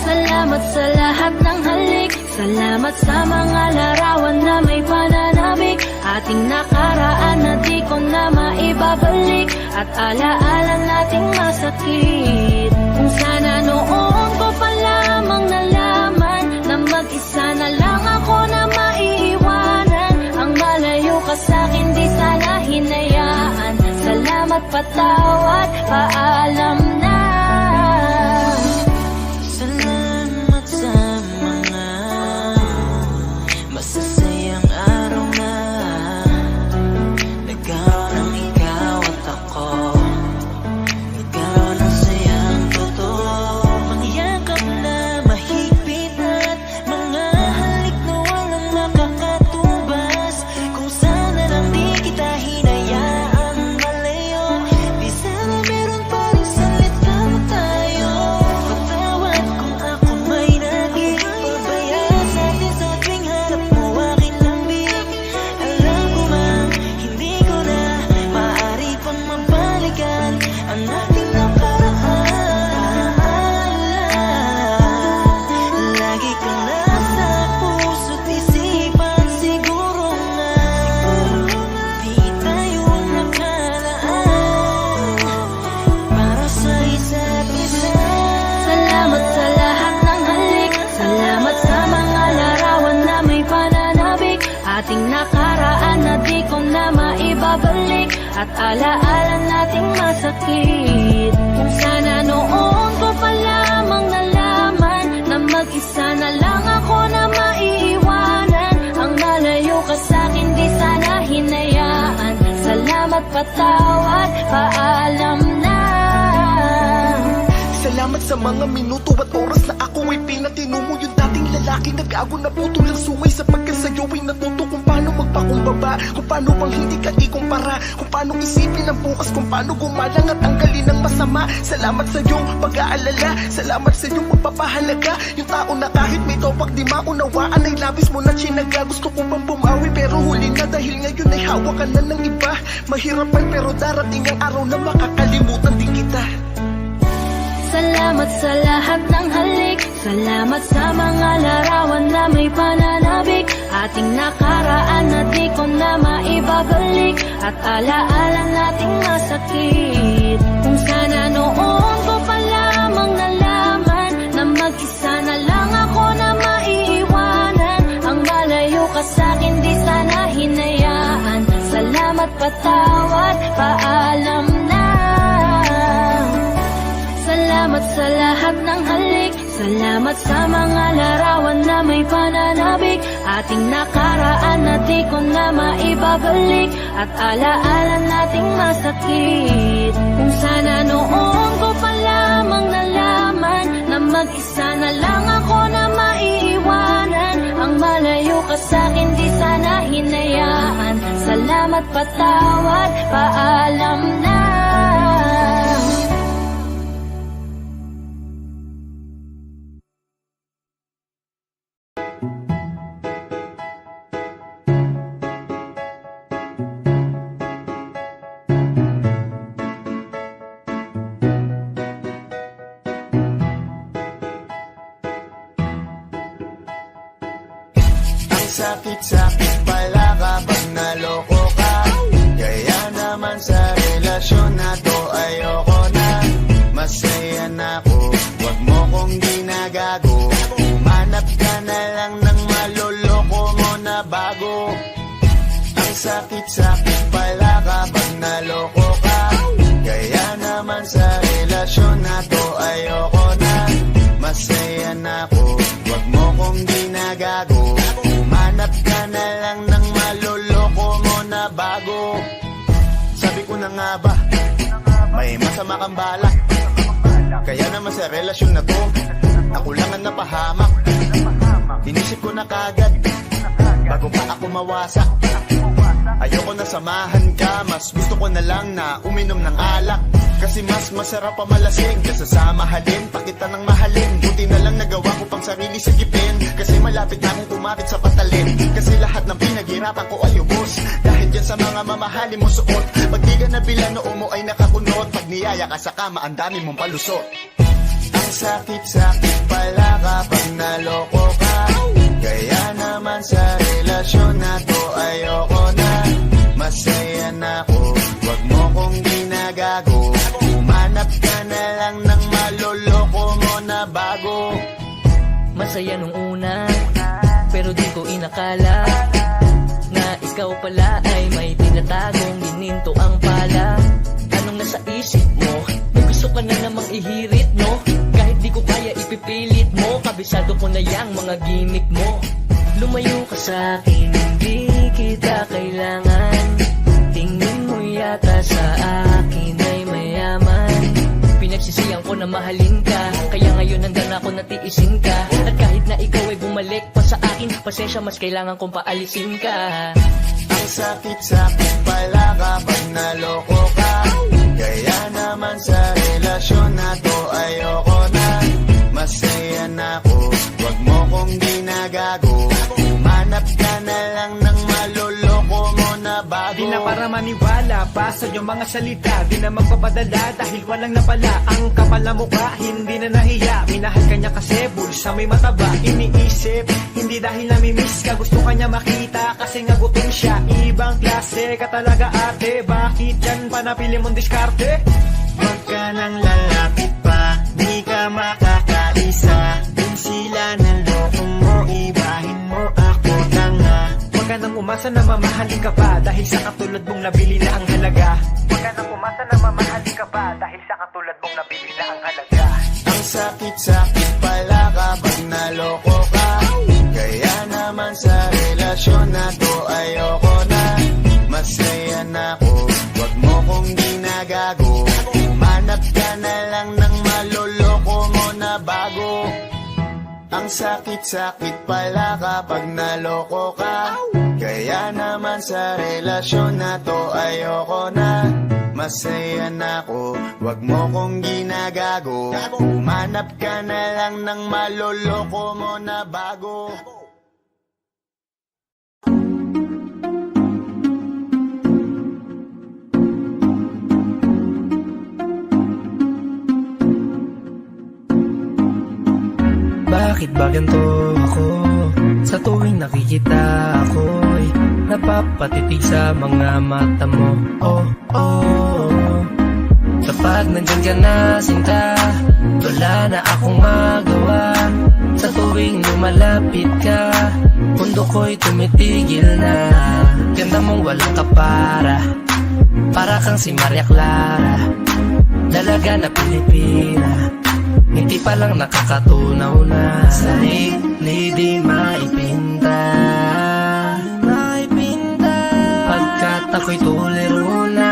Salamat sa lahat ng halik, salamat sa mga larawan na may pananabik. Ating nakaraan na di ko na maibabalik, at alaala nating masakit. Kung sana noon ko pa lamang nalaman na mag-isa na lang ako na maiiwanan. Ang malayo ka sa'kin di sana hinayaan. Salamat, patawad, paalam na. Salamat sa mga masasayang araw na nagkaroon ng ikaw at ako. Nagkaroon ng sayang totoo, mga yakap na mahigpit at mga halik na walang makakatubas. Kung sana lang di kita hinayaan malayo, di sana meron pa rin salita mo tayo. Patawad kung ako may naging pabaya sa atin sa tuwing harap mo aking lambing. Alam ko man, hindi ko na maaari pang mabalikan ang ating nakaraan. Lagi ka nasa puso't isipan, siguro nga di tayo nakalaan para sa isa't isa. Salamat sa lahat ng halik, salamat sa mga larawan na may pananabik. Ating nakaraan na di ko na maibabalik, at alaala nating masakit. Kung sana noon ko pa lamang nalaman na mag-isa na lang ako na maiiwanan. Ang malayo ka sa'kin di sana hinayaan. Salamat, patawad, paalam na. Salamat sa mga minuto at oras na ako ay pinatino mo. Yung dating lalaki na gago na putol ang suway, sapagkat sa'yo ay natuto kung paano magpakumbaba, kung paano bang hindi ka ikumpara, kung paano isipin ang bukas, kung paano gumalang at tanggalin ang masama. Salamat sa iyong pag-aalala, salamat sa iyong pagpapahalaga. Yung tao na kahit may topak di maunawaan ay labis mo na chinaga. Gusto ko bang bumawi pero huli na, dahil ngayon ay hawak ka na ng iba. Mahirapan pero darating ang araw na makakalimutan din kita. Salamat sa lahat ng halik, salamat sa mga larawan na may pananabik. Ating nakaraan na di ko na maibabalik, at alaala nating masakit. Kung sana noon ko pa lamang nalaman na mag-isa na lang ako na maiiwanan. Ang malayo ka sa'kin di sana hinayaan. Salamat, patawad, paalam na. Salamat sa lahat ng halik, salamat sa mga larawan na may pananabik. Ating nakaraan na di ko na maibabalik, at alaala nating masakit. Kung sana noon ko pa lamang nalaman na mag-isa na lang ako na maiiwanan. Ang malayo ka sa'kin di sana hinayaan. Salamat, patawad, paalam na. Sakit-sakit pala kapag naloko ka. Kaya naman sa relasyon ko na nga ba? May masama kang balak. Kaya naman sa relasyon na to, ako lang ang napahamak. Inisip ko na kagad, bago pa ako mawasak. Ayoko na samahan ka, mas gusto ko na lang na uminom ng alak. Kasi mas masarap pa malasing kaysa sa mahalin, pakita ng mahalin. Buti na lang nagawa ko pang sarili sigipin, kasi malapit na akong kumapit sa patalin. Kasi lahat ng pinaghirapan ko ay ubos, dahil dyan sa mga mamahali mo suot. Pag di ka nabila, noo mo ay nakakunot. Pag niyaya ka sa kama, ang dami mong palusot. Ang sakit-sakit pala kapag naloko ka. Kaya naman sa relasyon na to ayoko na. Masaya na ako, wag mo kong ginagago. Umanap ka na lang ng maloloko mo na bago. Masaya nung una, pero di ko inakala na ikaw pala ay may tinatagong gininto ang pala. Anong nasa isip mo? May gusto ka na namang ihirit, no? Kahit di ko kaya ipipilit mo, kabisado ko na yang mga gimmick mo. Lumayo ka sa akin, hindi kita kailangan. Tingin mo yata sa akin ay mayaman. Pinagsisiyan ko na mahalin ka, kaya ngayon nandang ako natiisin ka. At kahit na ikaw ay bumalik pa sa akin, pasensya mas kailangan kong paalisin ka. Ang sakit-sakit pala kapag naloko ka. Kaya naman sa relasyon na to ayoko na. Masaya na ako, wag mo kong ginagago. Umanap ka na lang ng maloloko mo na bago. Di na para maniwala pa sa iyong mga salita. Di na magpapadala dahil walang napala. Ang kapal na mukha, hindi na nahiya. Minahal ka niya kasi bulsa may mataba. Iniisip, hindi dahil namimiss ka. Gusto ka niya makita kasi nga gutom siya. Ibang klase ka talaga ate. Bakit yan pa napili mong diskarte? Huwag ka nang lalapit pa, di ka makakaisa. Kung sila naloko mo, ibahin mo ako tanga. Huwag ka nang umasa na mamahalin ka pa, dahil sa katulad mong nabili na ang halaga. Huwag ka nang umasa na mamahalin ka pa, dahil sa katulad mong nabili na ang halaga. Ang sakit-sakit pala kapag naloko ka. Kaya naman sa relasyon na to ayoko na. Masaya na ako, wag mo kong ginagago. Umanap ka na lang ng maloloko mo na bago. Ang sakit-sakit pala kapag naloko ka. Kaya naman sa relasyon na to ayoko na. Masaya na ako, wag mo kong ginagago. Umanap ka na lang ng maloloko mo na bago. Bakit ba ganito ako? Sa tuwing nakikita ako'y napapatitig sa mga mata mo. Oh, oh. Kapag nandyan ka na sinta, wala na akong magawa. Sa tuwing lumalapit ka, mundo ko'y tumitigil na. Ganda mong walang kapara, para kang si Maria Clara, dalaga na Pilipina. Hindi pa lang nakakatunaw na sarili di maipinta. Pagkat ako'y tuliro na.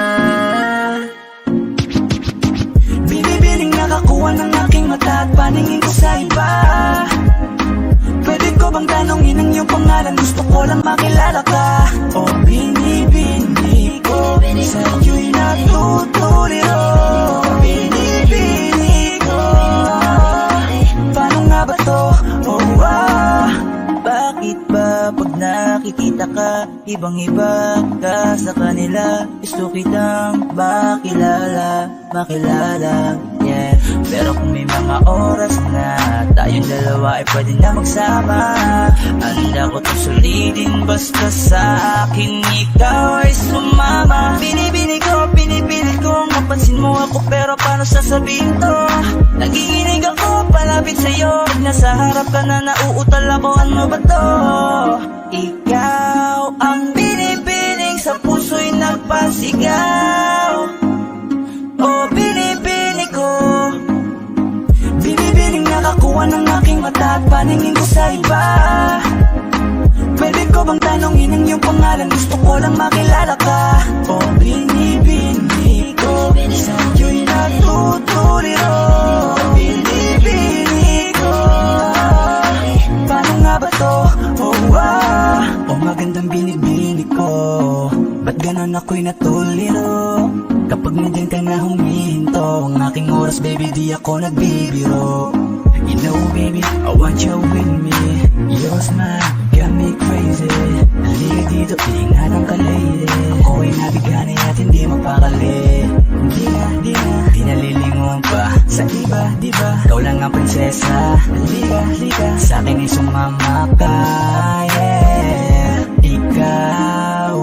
Binibining nakakuha ng aking mata at paningin ko sa iba. Pwede ko bang tanongin ang iyong pangalan? Gusto ko lang makilala ka. O binibini ko, sa iyo'y natutuliro. Binibini ko, paano nga ba to? Oh, bakit ba pag nakikita ka, ibang-iba ka sa kanila? Gusto kitang makilala, yeah. Pero kung may mga oras na tayong dalawa ay pwede na magsama, handa ko itong sulitin basta sa akin ikaw ay sumama. Binibinig ko, pinipilit kong mapansin mo ako, pero paano sasabihin to? Nagiginig ako palapit sa'yo, pag nasa harap ka na nauutal ako, ano ba to? Ikaw ang binibining sa puso'y nagpasigaw. Oh, binibini ko, binibining nakakuha ng aking mata at paningin ko sa iba. Pwede ko bang tanongin ang iyong pangalan? Gusto ko lang makilala ka. Oh, binibini ako'y natuliro. Kapag nandiyan ka na humihinto, ang aking oras baby di ako nagbibiro. You know baby, I want you with me. Your smile got me crazy. Halika dito, iingatan ka lady. Ako'y nabigani at hindi mapakali. Di na nalilingon pa sa iba, diba? Ikaw lang ang prinsesa. Halika, sa akin ay sumama ka, yeah. Ikaw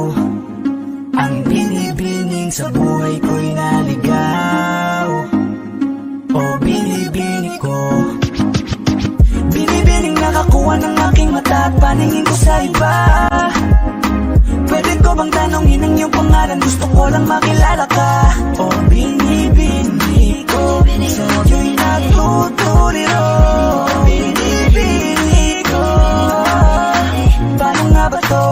ang binibining sa buhay ko'y naligaw. O binibini ko, binibining nakakuha ng aking mata at paningin ko sa iba. Pwede ko bang tanongin ang iyong pangalan? Gusto ko lang makilala ka. O binibini ko, sa'yo'y natutuliro. Binibini ko, paano nga ba to?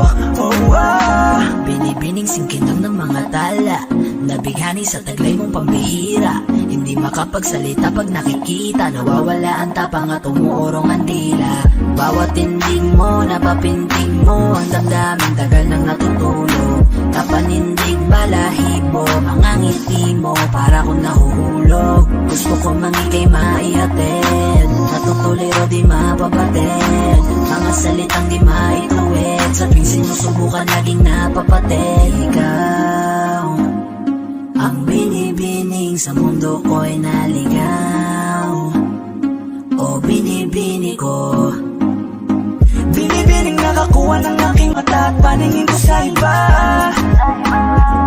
Binibining singkinang ng mga tala, nabighani sa taglay mong pambihira. Hindi makapagsalita pag nakikita, nawawala ang tapang at umuurong ang dila. Bawat tinding mo, napapinting mo, ang damdamin tagal nang natutulog. Kapanindig balahibo, mga ngiti mo, para kong nahuhulog. Gusto ko mangikay maihatid, natutuliro di mapabatid. Mga salitang di maituwid, sa tuwing sinusubukan naging napapatid. Ikaw ang binibining sa mundo ko'y naligaw. O binibini ko, binibining nakakuha ng aking mata at paningin ko sa iba.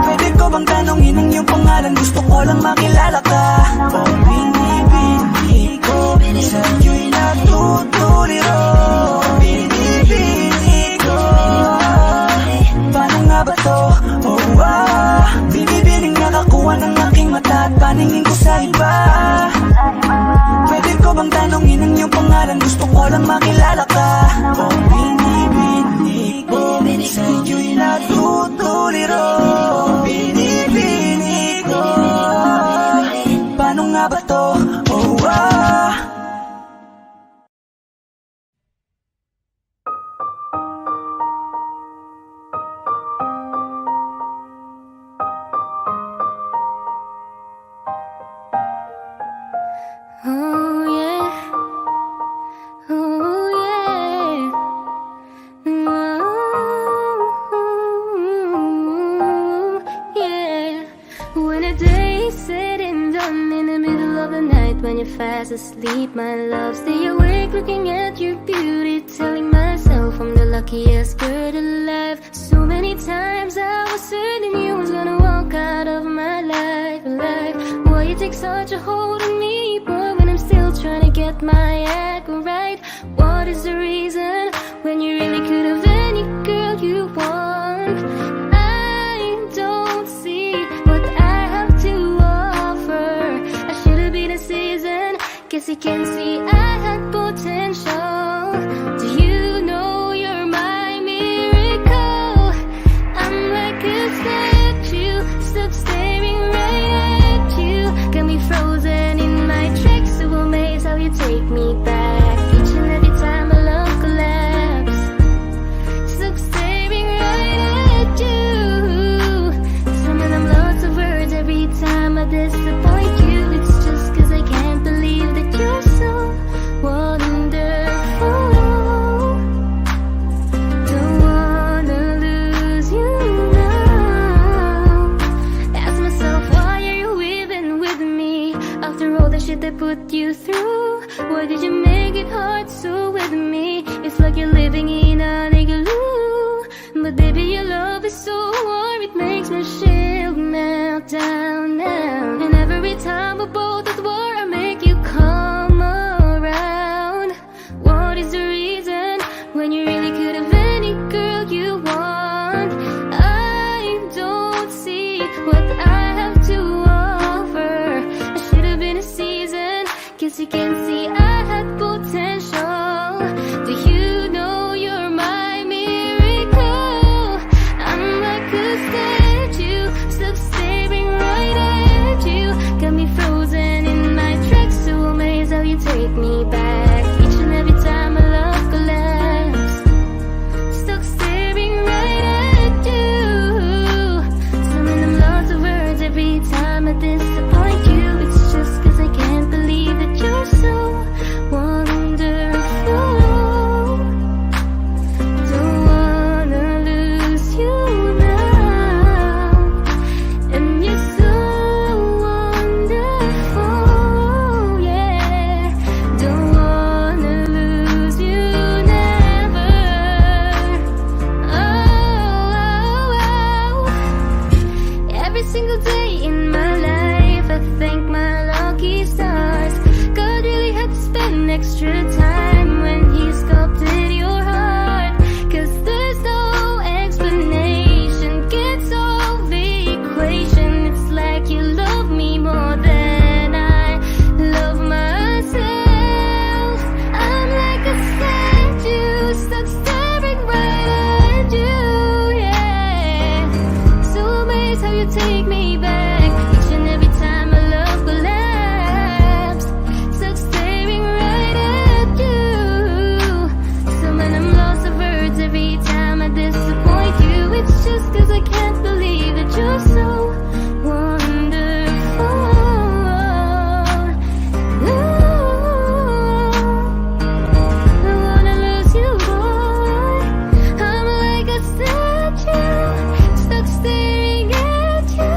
Pwede ko bang tanongin ang iyong pangalan? Gusto ko lang makilala ka. O binibini ko, sa'yo'y natutuliro. Binibini ko, paano nga ba to? Binibining nakakuha ng aking mata at paningin ko sa iba. Pwede ko bang tanongin ang iyong pangalan? Gusto ko lang makilala ka. O binibini ko, sa'yo'y natutuliro. Binibini ko, paano nga ba to? Oh yeah, oh yeah, oh yeah. When a day is said and done, in the middle of the night when you're fast asleep, my love, stay awake looking at your beauty, telling myself I'm the luckiest girl alive. So many times I was certain you was gonna walk out of my life alive. Why you take such a hold on me, boy, when I'm still trying to get my act right? What is the reason when you really could have any girl you want? I don't see what I have to offer. I should have been a season, guess you can see I had potential. Do you know you're my miracle? I'm like a statue, stuck staring right at you. Got me frozen in my tracks, so amazed how you take me back. Each and every time my love collapse, stuck staring right at you. Summon them lots of words every time I disappoint you. It's just cause I can't believe that you're so wonderful. Don't wanna lose you now. Ask myself, why are you even with me? After all the shit I put you through, why did you make it hard so with me? It's like you're living in an igloo. But baby, your love is so warm, it makes my shield melt down now. And every time we're both at war, I make you come around. What is the reason when you really could have any girl you want? I don't see what I have to offer. I should have been a season, guess you can see I had potential. Do you know you're my miracle? I'm like a statue, stuck staring right at you. Got me frozen in every single day in my life. I thank my lucky stars. God really had to spend extra time when He sculpted your heart. 'Cause there's no explanation, can't solve the equation. It's like you love me more than I love myself. I'm like a statue stuck staring right at you, yeah. So amazed how you take me back each and every time my love collapsed. Stuck staring right at you. So when I'm lost of words every time I disappoint you, it's just 'cause I can't believe that you're so wonderful. I wanna lose you, boy. I'm like a statue stuck staring at you.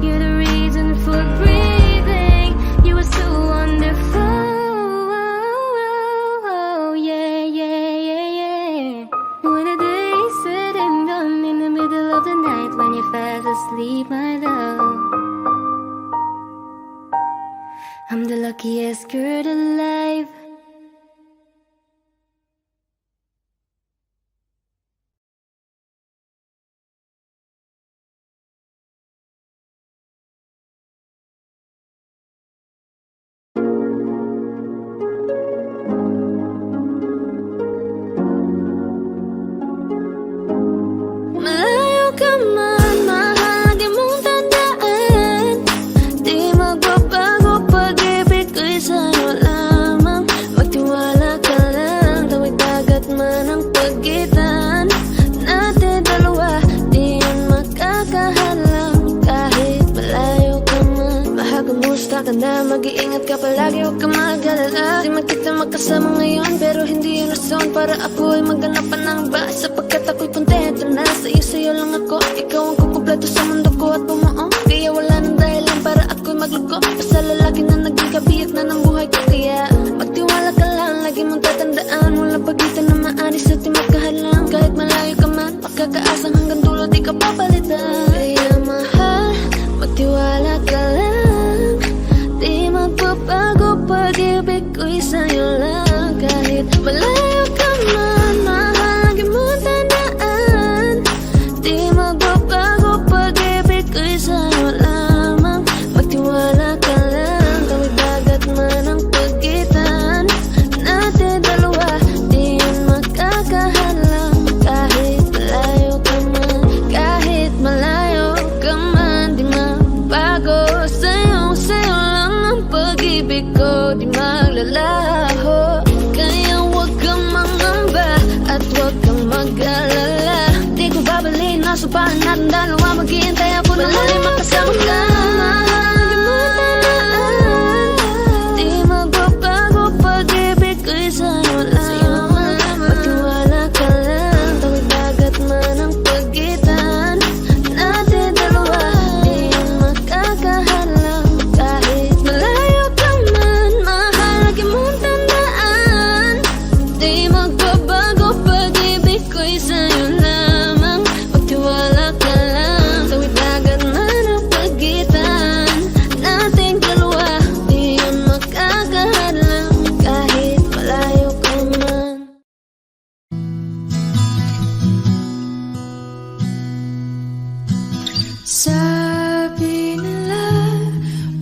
You're the reason for breathing. You are so wonderful. Yeah, yeah, yeah, yeah. When the day is said and done, in the middle of the night when you're fast asleep, my love, I'm the luckiest girl alive. Malayo ka man, mahal, lagi mong tandaan. Di magbabago pag-ibig ko'y sa'yo lamang. Magtiwala ka lang, tawid dagat man ang pagitan natin dalawa, di yan makakahalang. Kahit malayo ka man, mahagumusta ka na, mag-iingat ka palagi, huwag ka mag-alala. Di man kita magkasama ngayon, pero hindi yun rason para ako ay maghanap pa ng iba. Sapagkat ako'y kontento na sa'yo lang ako. Ikaw ang kukumpleto sa mundo ko at bumuo. Kaya wala nang dahilan para ako'y magluko sa lalaki na naging kabiyak na ng buhay ko. Kaya magtiwala ka lang, lagi mong tatandaan, walang pagitan na maanis at di magkahalang. Kahit malayo ka man, makakaasang hanggang dulo di ka papalitan. Kaya mahal, magtiwala ka lang. Di magbabago pag-ibig ko'y sa'yo lang. Kahit malayo ka man, mahal, lagi mong tandaan. Di magbabago pag-ibig ko'y sa'yo lamang. Magtiwala ka lang, tawid dagat man ang pagitan natin dalawa, di yan makakahalang. Kahit malayo ka man, kahit malayo ka man, di magbago. Sa'yo lang ang pag-ibig ko, di maglalaho. Kaya huwag kang mangamba at huwag kang mag-alala. Di ko babaliin, nasupahan natin dalawa, maghihintay ako na muli makasama ka. Di magbabago pag-ibig ko'y sa'yo lamang. Magtiwala ka lang, tawid dagat man ang pagitan natin dalawa, di yan makakahalang. Kahit malayo ka man, mahal, lagi mong tandaan. Di magbabago pag-ibig ko'y sa'yo lamang. Magtiwala ka lang, tawid dagat man ang pagitan nating dalawa, di yan makakahalang. Kahit malayo ka man. Sabi nila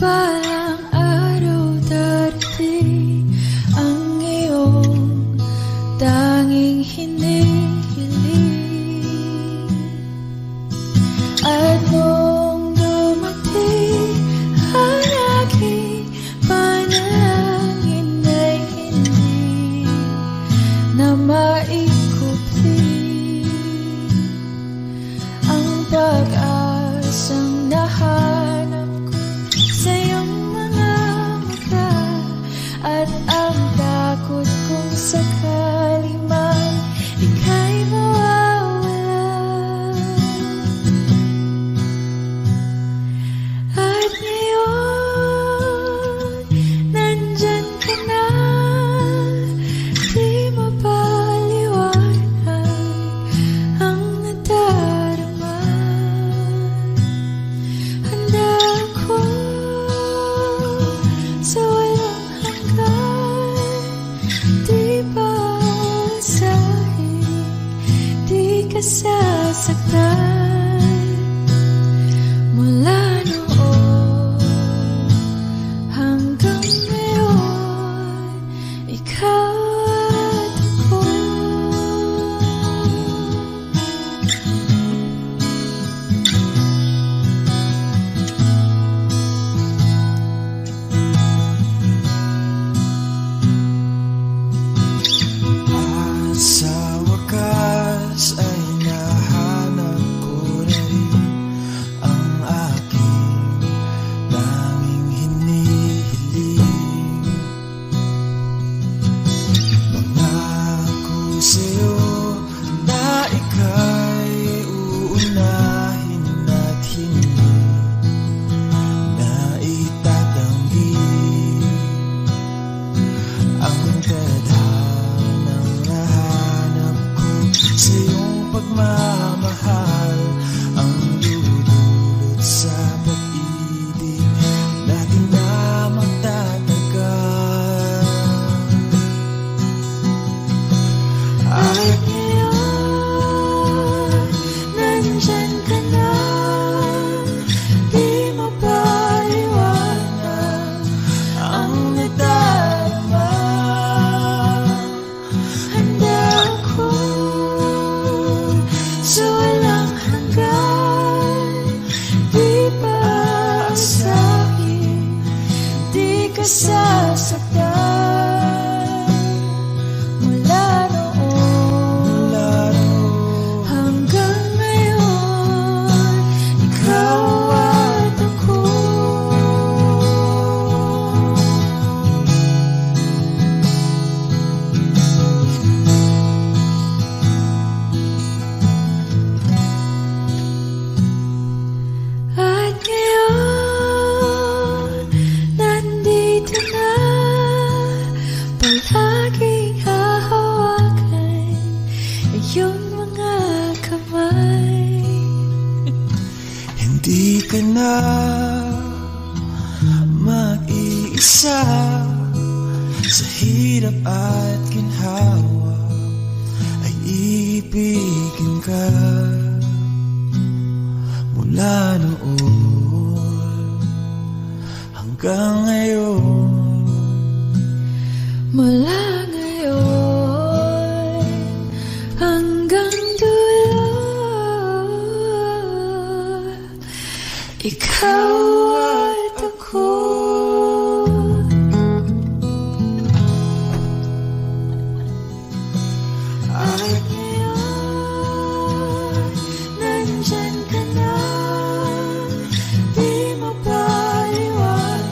parang araw darating ang iyong tanging hinihiling. At nung dumating ang aking panalangin ay hindi na maikupin ang pag-asang ka na mag-iisa sa hirap at ginhawa, ay ibigin ka mula noon hanggang ngayon. Mula ngayon hanggang dulo, ikaw at ako. At ngayon, nandyan ka na, di mapaliwanag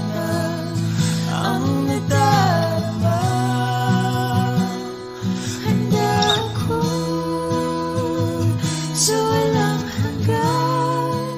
ang nadarama. Handa ako sa walang hanggan.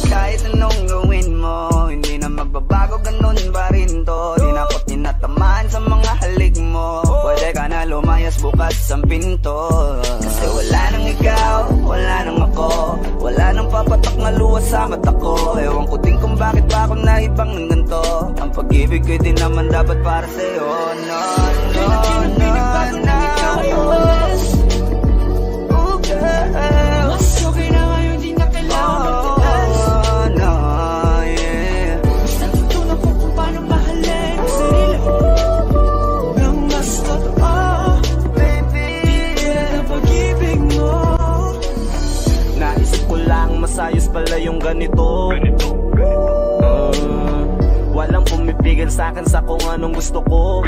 Kahit anong gawin mo, hindi na magbabago, ganun pa rin to. Di na ako tinatamaan sa mga halik mo. Pwede ka na lumayas, bukas ang pinto. Kasi wala nang ikaw, wala nang ako, wala nang papatak na luha sa mata ko. Ewan ko din kung bakit pa ako naibang ng ganito. Ang pag-ibig ko'y di naman dapat para sa'yo. No, no, no, no. Oh, girl. Mas okay na ngayon, di na kailangan magtaas. Oh, no, yeah. Basta tutunan ko kung paano mahalin ang sarili nang mas totoo. Baby, Tulad ng pag-ibig mo. naisip ko lang masayos pala yung ganito. Walang pumipigil sa'kin sa kung anong gusto ko.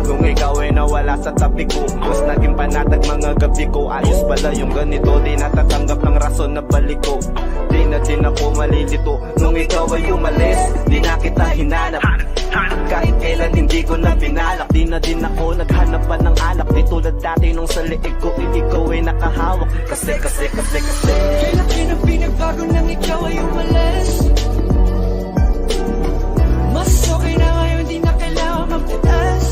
Kung ikaw ay nawala sa tabi ko, mas naging panatag mga gabi ko. Ayos pala yung ganito, di natatanggap ng rason na balik ko. Di na din ako malilito nung ikaw ay umalis, di na kita hinanap. Kahit kailan hindi ko na pinalak, di na din ako naghanap pa ng alak. Di tulad dati nung sa liig ko, ikaw ay nakahawak. Kasi Kailan pinagbago nang ikaw ay umalis? Mas okay na ngayon, di na kailangan magtaas.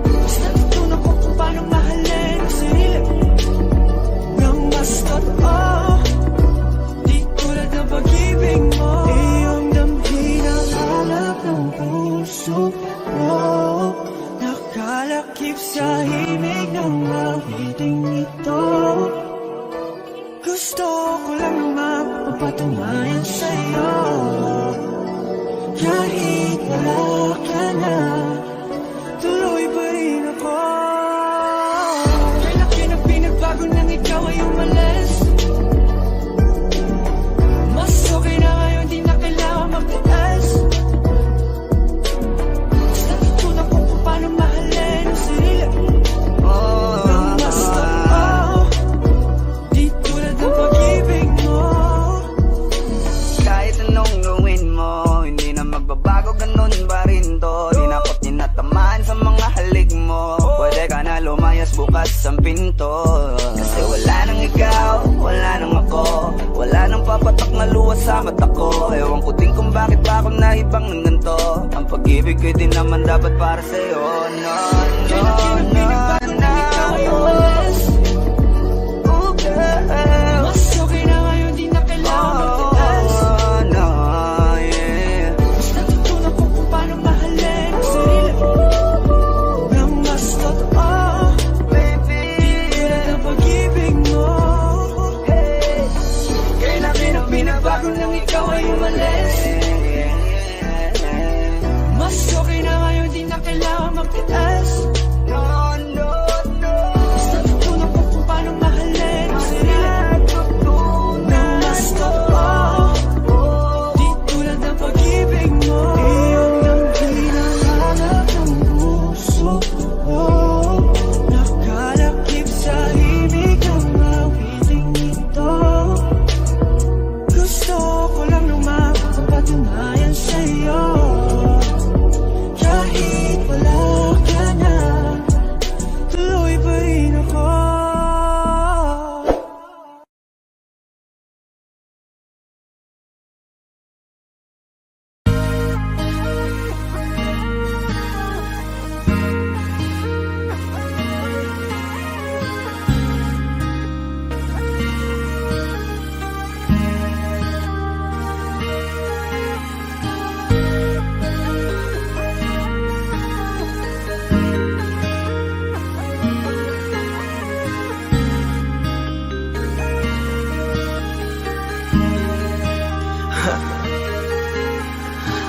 Basta tutunan ko kung paano mahalin ang sarili nang mas totoo. Di tulad ng pag-ibig mo. Iyong damhin ang halap ng puso ko, nakalakip sa himig ng awiting ito. Gusto ko lang mapapatunayan sa'yo, kahit wala ka na, tuloy pa rin ako. Kailan pinagbago nang ikaw ay umalis? Mas okay na ngayon, di na kailangan magtaas. Basta tutunan ko kung paano mahalin ang sarili nang mas totoo. Di tulad ng pag-ibig mo. kahit anong gawin mo, hindi na magbabago, ganun pa rin to. Di na ako tinatamaan sa mga halik mo. Pwede ka na lumayas, bukas ang pinto. Kasi wala nang ikaw, wala nang ako, wala nang papatak na luha sa mata ko. Ewan ko din kung bakit pa ako naibang ng ganito. Ang pag-ibig ko'y di naman dapat para sa'yo. No, no, no, no. Oh, girl. Mas okay na ngayon, di na kailangan magtaas. Oh, no, yeah. Basta tutunan ko kung paano mahalin ang sarili nang mas totoo. Baby, Tulad ng pag-ibig mo. Kailan pinagbago nang ikaw ay umalis? Mas okay na ngayon, di na kailangan magtaas. no,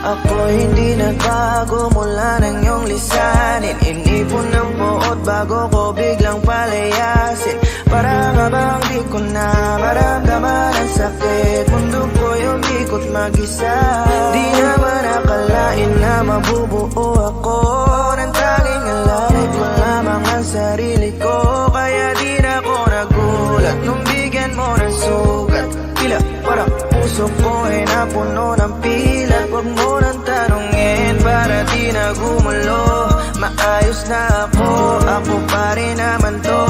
Ako hindi nagbago mula ng iyong lisanin. Inipon ng buot bago ko biglang palayasin. Para nga bang di ko na maramdaman ang sakit. Mundo ko yung ikot mag-isa. Di naman akalain na mabubuo ako ng tanging alawit mo lamang ang sarili ko. Kaya di na ako nagulat nung bigyan mo ng sugat. Pila parang puso ko ay napuno ng pilat. Huwag mo nang tanungin para di na gumulo. Maayos na ako pa rin naman to.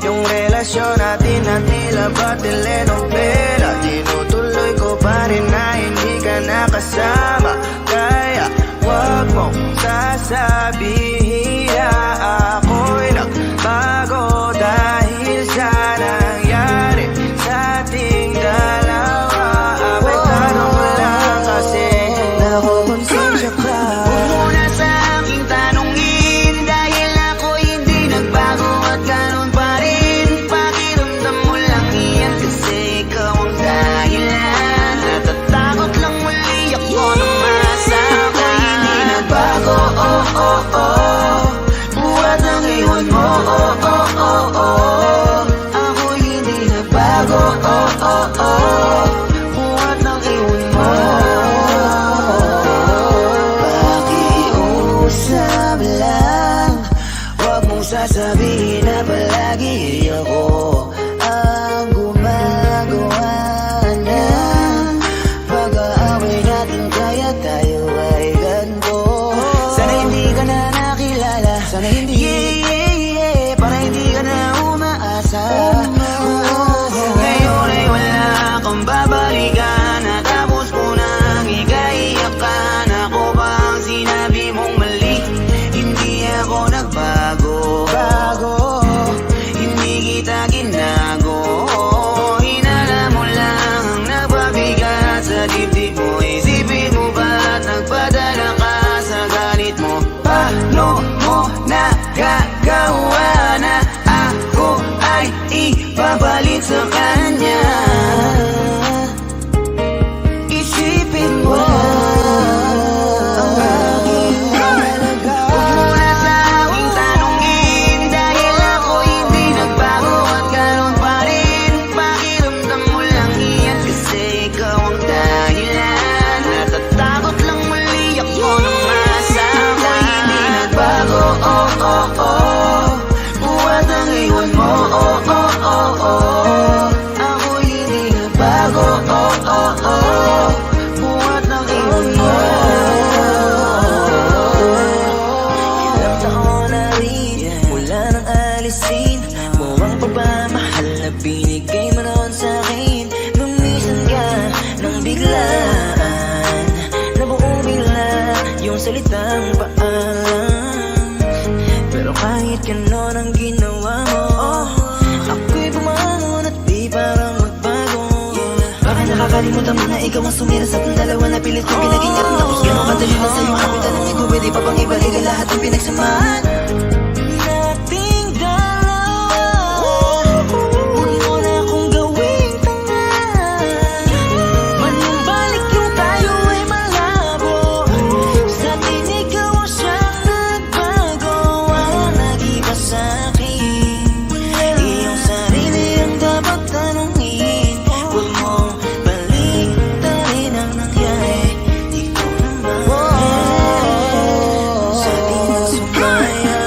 Yung relasyon natin na tila ba telenovela. Tinutuloy ko pa rin na hindi ka nakasama. Kaya wag mong sasabihin na ako'y nagbago dahil sa nangyari sa ating dalawa. May tanong lang kasi nakukonsensya ka. Huwag mo na sa aking tanongin dahil ako hindi nagbago at ganun pa rin. Pakiramdam mo lang yan kasi ikaw ang dahilan. Natatakot lang muli ako na masama. Hindi nagbago, oh oh oh. Buhat ng iwan mo, oh oh oh oh. Ako hindi nagbago, oh oh oh. Buhat ng iwan mo. Pakiusap lang, huwag mong sasabihin na palagi ako ang gumagawa ng pag-aaway natin. Kaya tayo ay ganito. Sana hindi ka na nakilala. Sana hindi para hindi ka na umaasa. Ngayon ay wala kang babalikan. Natapos ko nang ikaiyakan. Ako ba ang sinabi mong mali? Hindi ako nagbago. Hindi kita ginago. Hinala mo lang ang nagpabigat sa dibdib mo. Isipin mo ba't nagpadala ka sa galit mo? Paano mo nagagawa na ako ay ipapalit sa kanya? Isipin mo ang aking halaga. Huwag mo na sa aking tanungin dahil ako hindi nagbago at ganun pa rin. Pakiramdam mo lang yan kasi ikaw ang dahilan. Natatakot lang muli ako nang masama. Hindi nagbago, oh oh oh. Buhat ang iwan mo, oh oh oh oh. Ako hindi nagbago, oh oh oh. Buhat ng iwan mo. Ilang taon na rin mula nang alisin mo ang pagmamahal na binigay mo noon sa'kin. Lumisan ka nang biglaan, nabuong bigla yung salitang paalam. Pero kahit ganon ang ginawa mo, ako'y bumangon at di parang magbago. Baka nakakalimutan mo na ikaw ang sumira sa ating dalawa na pilit kong pinagingat. Tapos ganon kadali na sa'yo ako'y tanongin ko, pwede pa bang ibalik ang lahat ng pinagsamahan nating dalawa? Huwag mo na akong gawing tanga. Manumbalik yung tayo ay malabo. Sa atin ikaw ang siyang nagbago. Walang nag-iba sa'kin. Iyong sarili ang dapat tanungin. Huwag mong baliktarin ang nangyari. Di ko naman sa atin ang sumaya.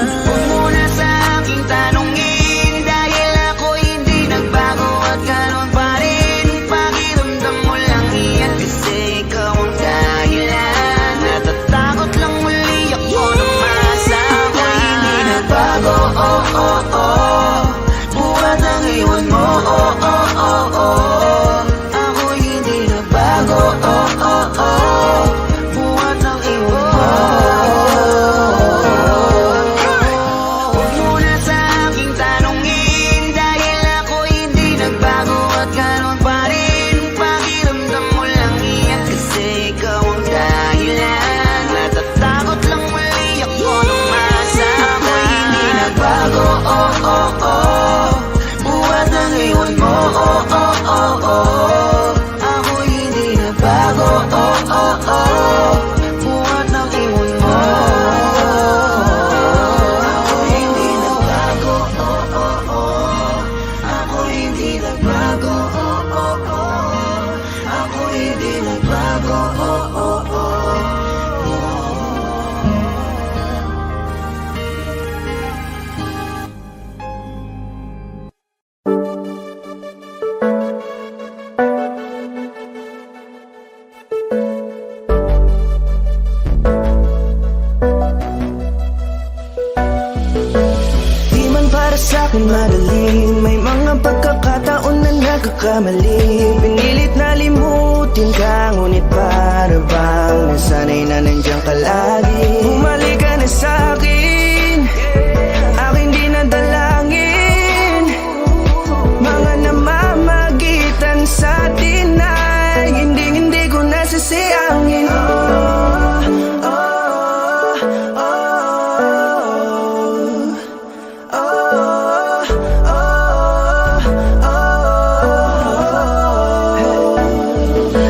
para sa'kin madali, may mga pagkakataon na nagkakamali. Pinilit na limutin ka, ngunit para bang nasanay na nandiyan ka lagi. Bumalik ka na sa'kin, aking di nadalangin. Mga namamagitan sa atin ay hindi ko nasasayangin.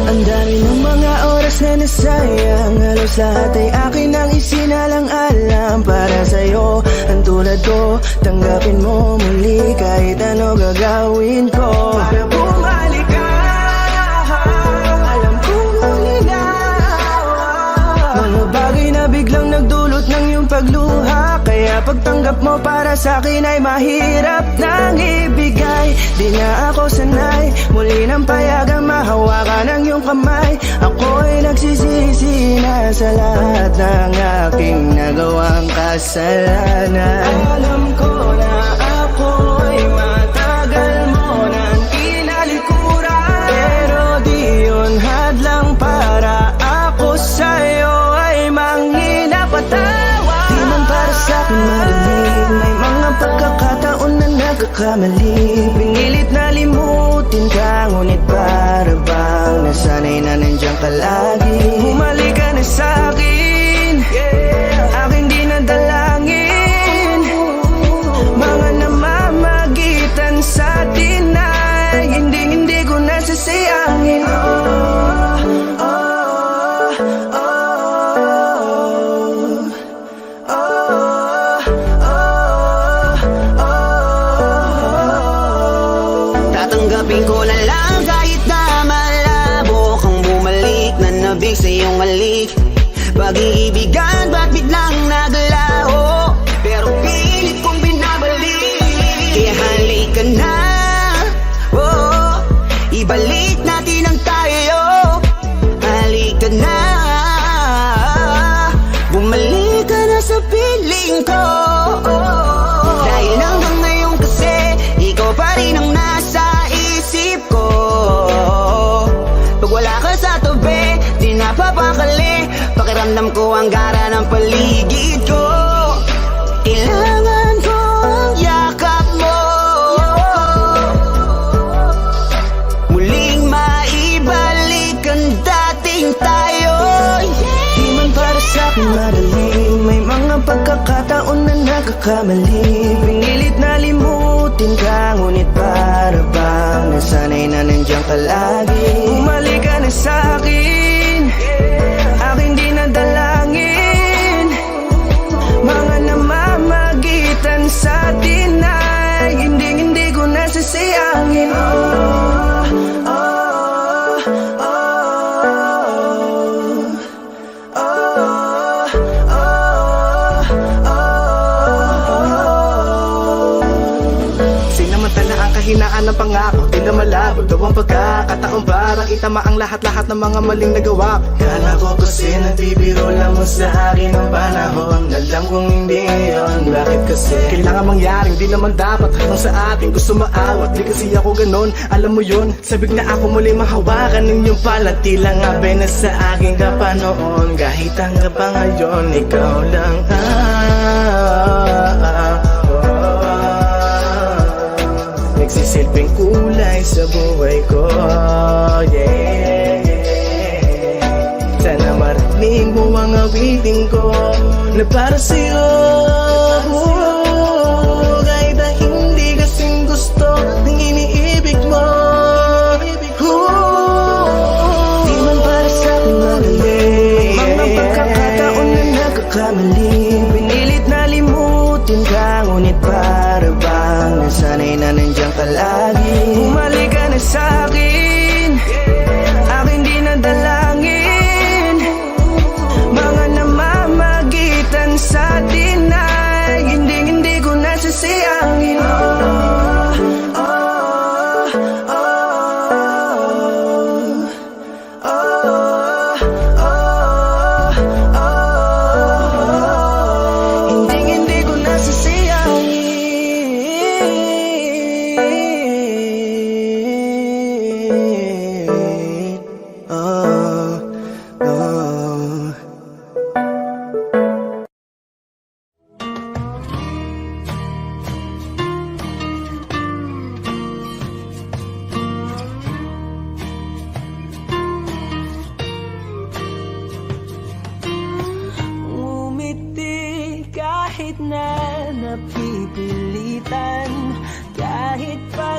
Ang dami ng mga oras na nasayang, halos lahat ay akin ang isinalang-alam para sa'yo. Ang tulad ko, tanggapin mo muli kahit ano gagawin ko para bumalik ka. Alam kong ulinaw mga bagay na biglang nagdulot ng iyong pagluha, kaya pagtanggap mo para sa'kin ay mahirap nang ibigay. Di na ako sanay, muli nang payagang mahawakan ang iyong kamay. Ako ay nagsisisi na sa lahat ng aking nagawang kasalanan. Alam ko na ako ay matagal mo nang tinalikuran, pero di yun hadlang para ako sa'yo ay manginapatawa. Di man para sa'kin madali, may mga pagkakataon na nagkakamali. Pinilit na limutin ka, ngunit para bang nasanay na nandiyan ka lagi. Bumalik ka na sa'kin, aking di nadalangin. Mga namamagitan sa atin ay hindi ko nasasayangin. Tatanggapin ko na lang kahit na malabo kang bumalik na nabig sa iyong halik. Pag-iibigan ba't biglang naglaho, pero pilit kong binabalik. Kaya halika na, oh, ibalik natin ang tayo. Halika na, bumalik ka na sa piling ko. Dahil hanggang ngayon kasi ikaw pa rin ang nasa isip ko. Pag wala ka sa tabi, di napapakali. Pakiramdam ko ang gara ng paligid ko. Kailangan ko ang yakap mo, muling maibalik ang dating tayo. Di man para sa'kin madali, may mga pagkakataon na nagkakamali. Pinilit na limutin ka, ngunit para bang nasanay na nandiyan ka lagi. Bumalik ka na sa'kin, aking di nadalangin. Mga namamagitan sa atin ay hindi ko nasasayangin. Sinamantala ang kahinaan ng pangako, di na malabo daw ang pagkakataon para itama ang lahat-lahat ng mga maling nagawa. Kala ko kasi nabibiro lang mo sa akin ang panahon, alam kong hindi yun. Bakit kasi kailangan mangyaring di naman dapat hanggang sa atin gusto maawat. Di kasi ako ganon, alam mo yun. Sabik na ako muli mahawakan ng iyong palad, tila nga na sa aking kapanoon. Kahit hanggang pa ngayon, ikaw lang nagsisilbing kulay sa buhay ko, yeah. Sana marinig mo ang awitin ko na para sa'yo, kahit na hindi kasing gusto ng iniibig mo. Di man para sa'kin madali, mga pagkakataon na nagkakamali. Pinilit na limutin ka, ngunit para bang nasanay na nandiyan ka lagi. Bumalik ka na sa'kin, aking di nadalangin. Mga namamagitan sa atin ay hindi ko nasasayangin. Hindi ko nasasayangin. pilitan. Kahit pa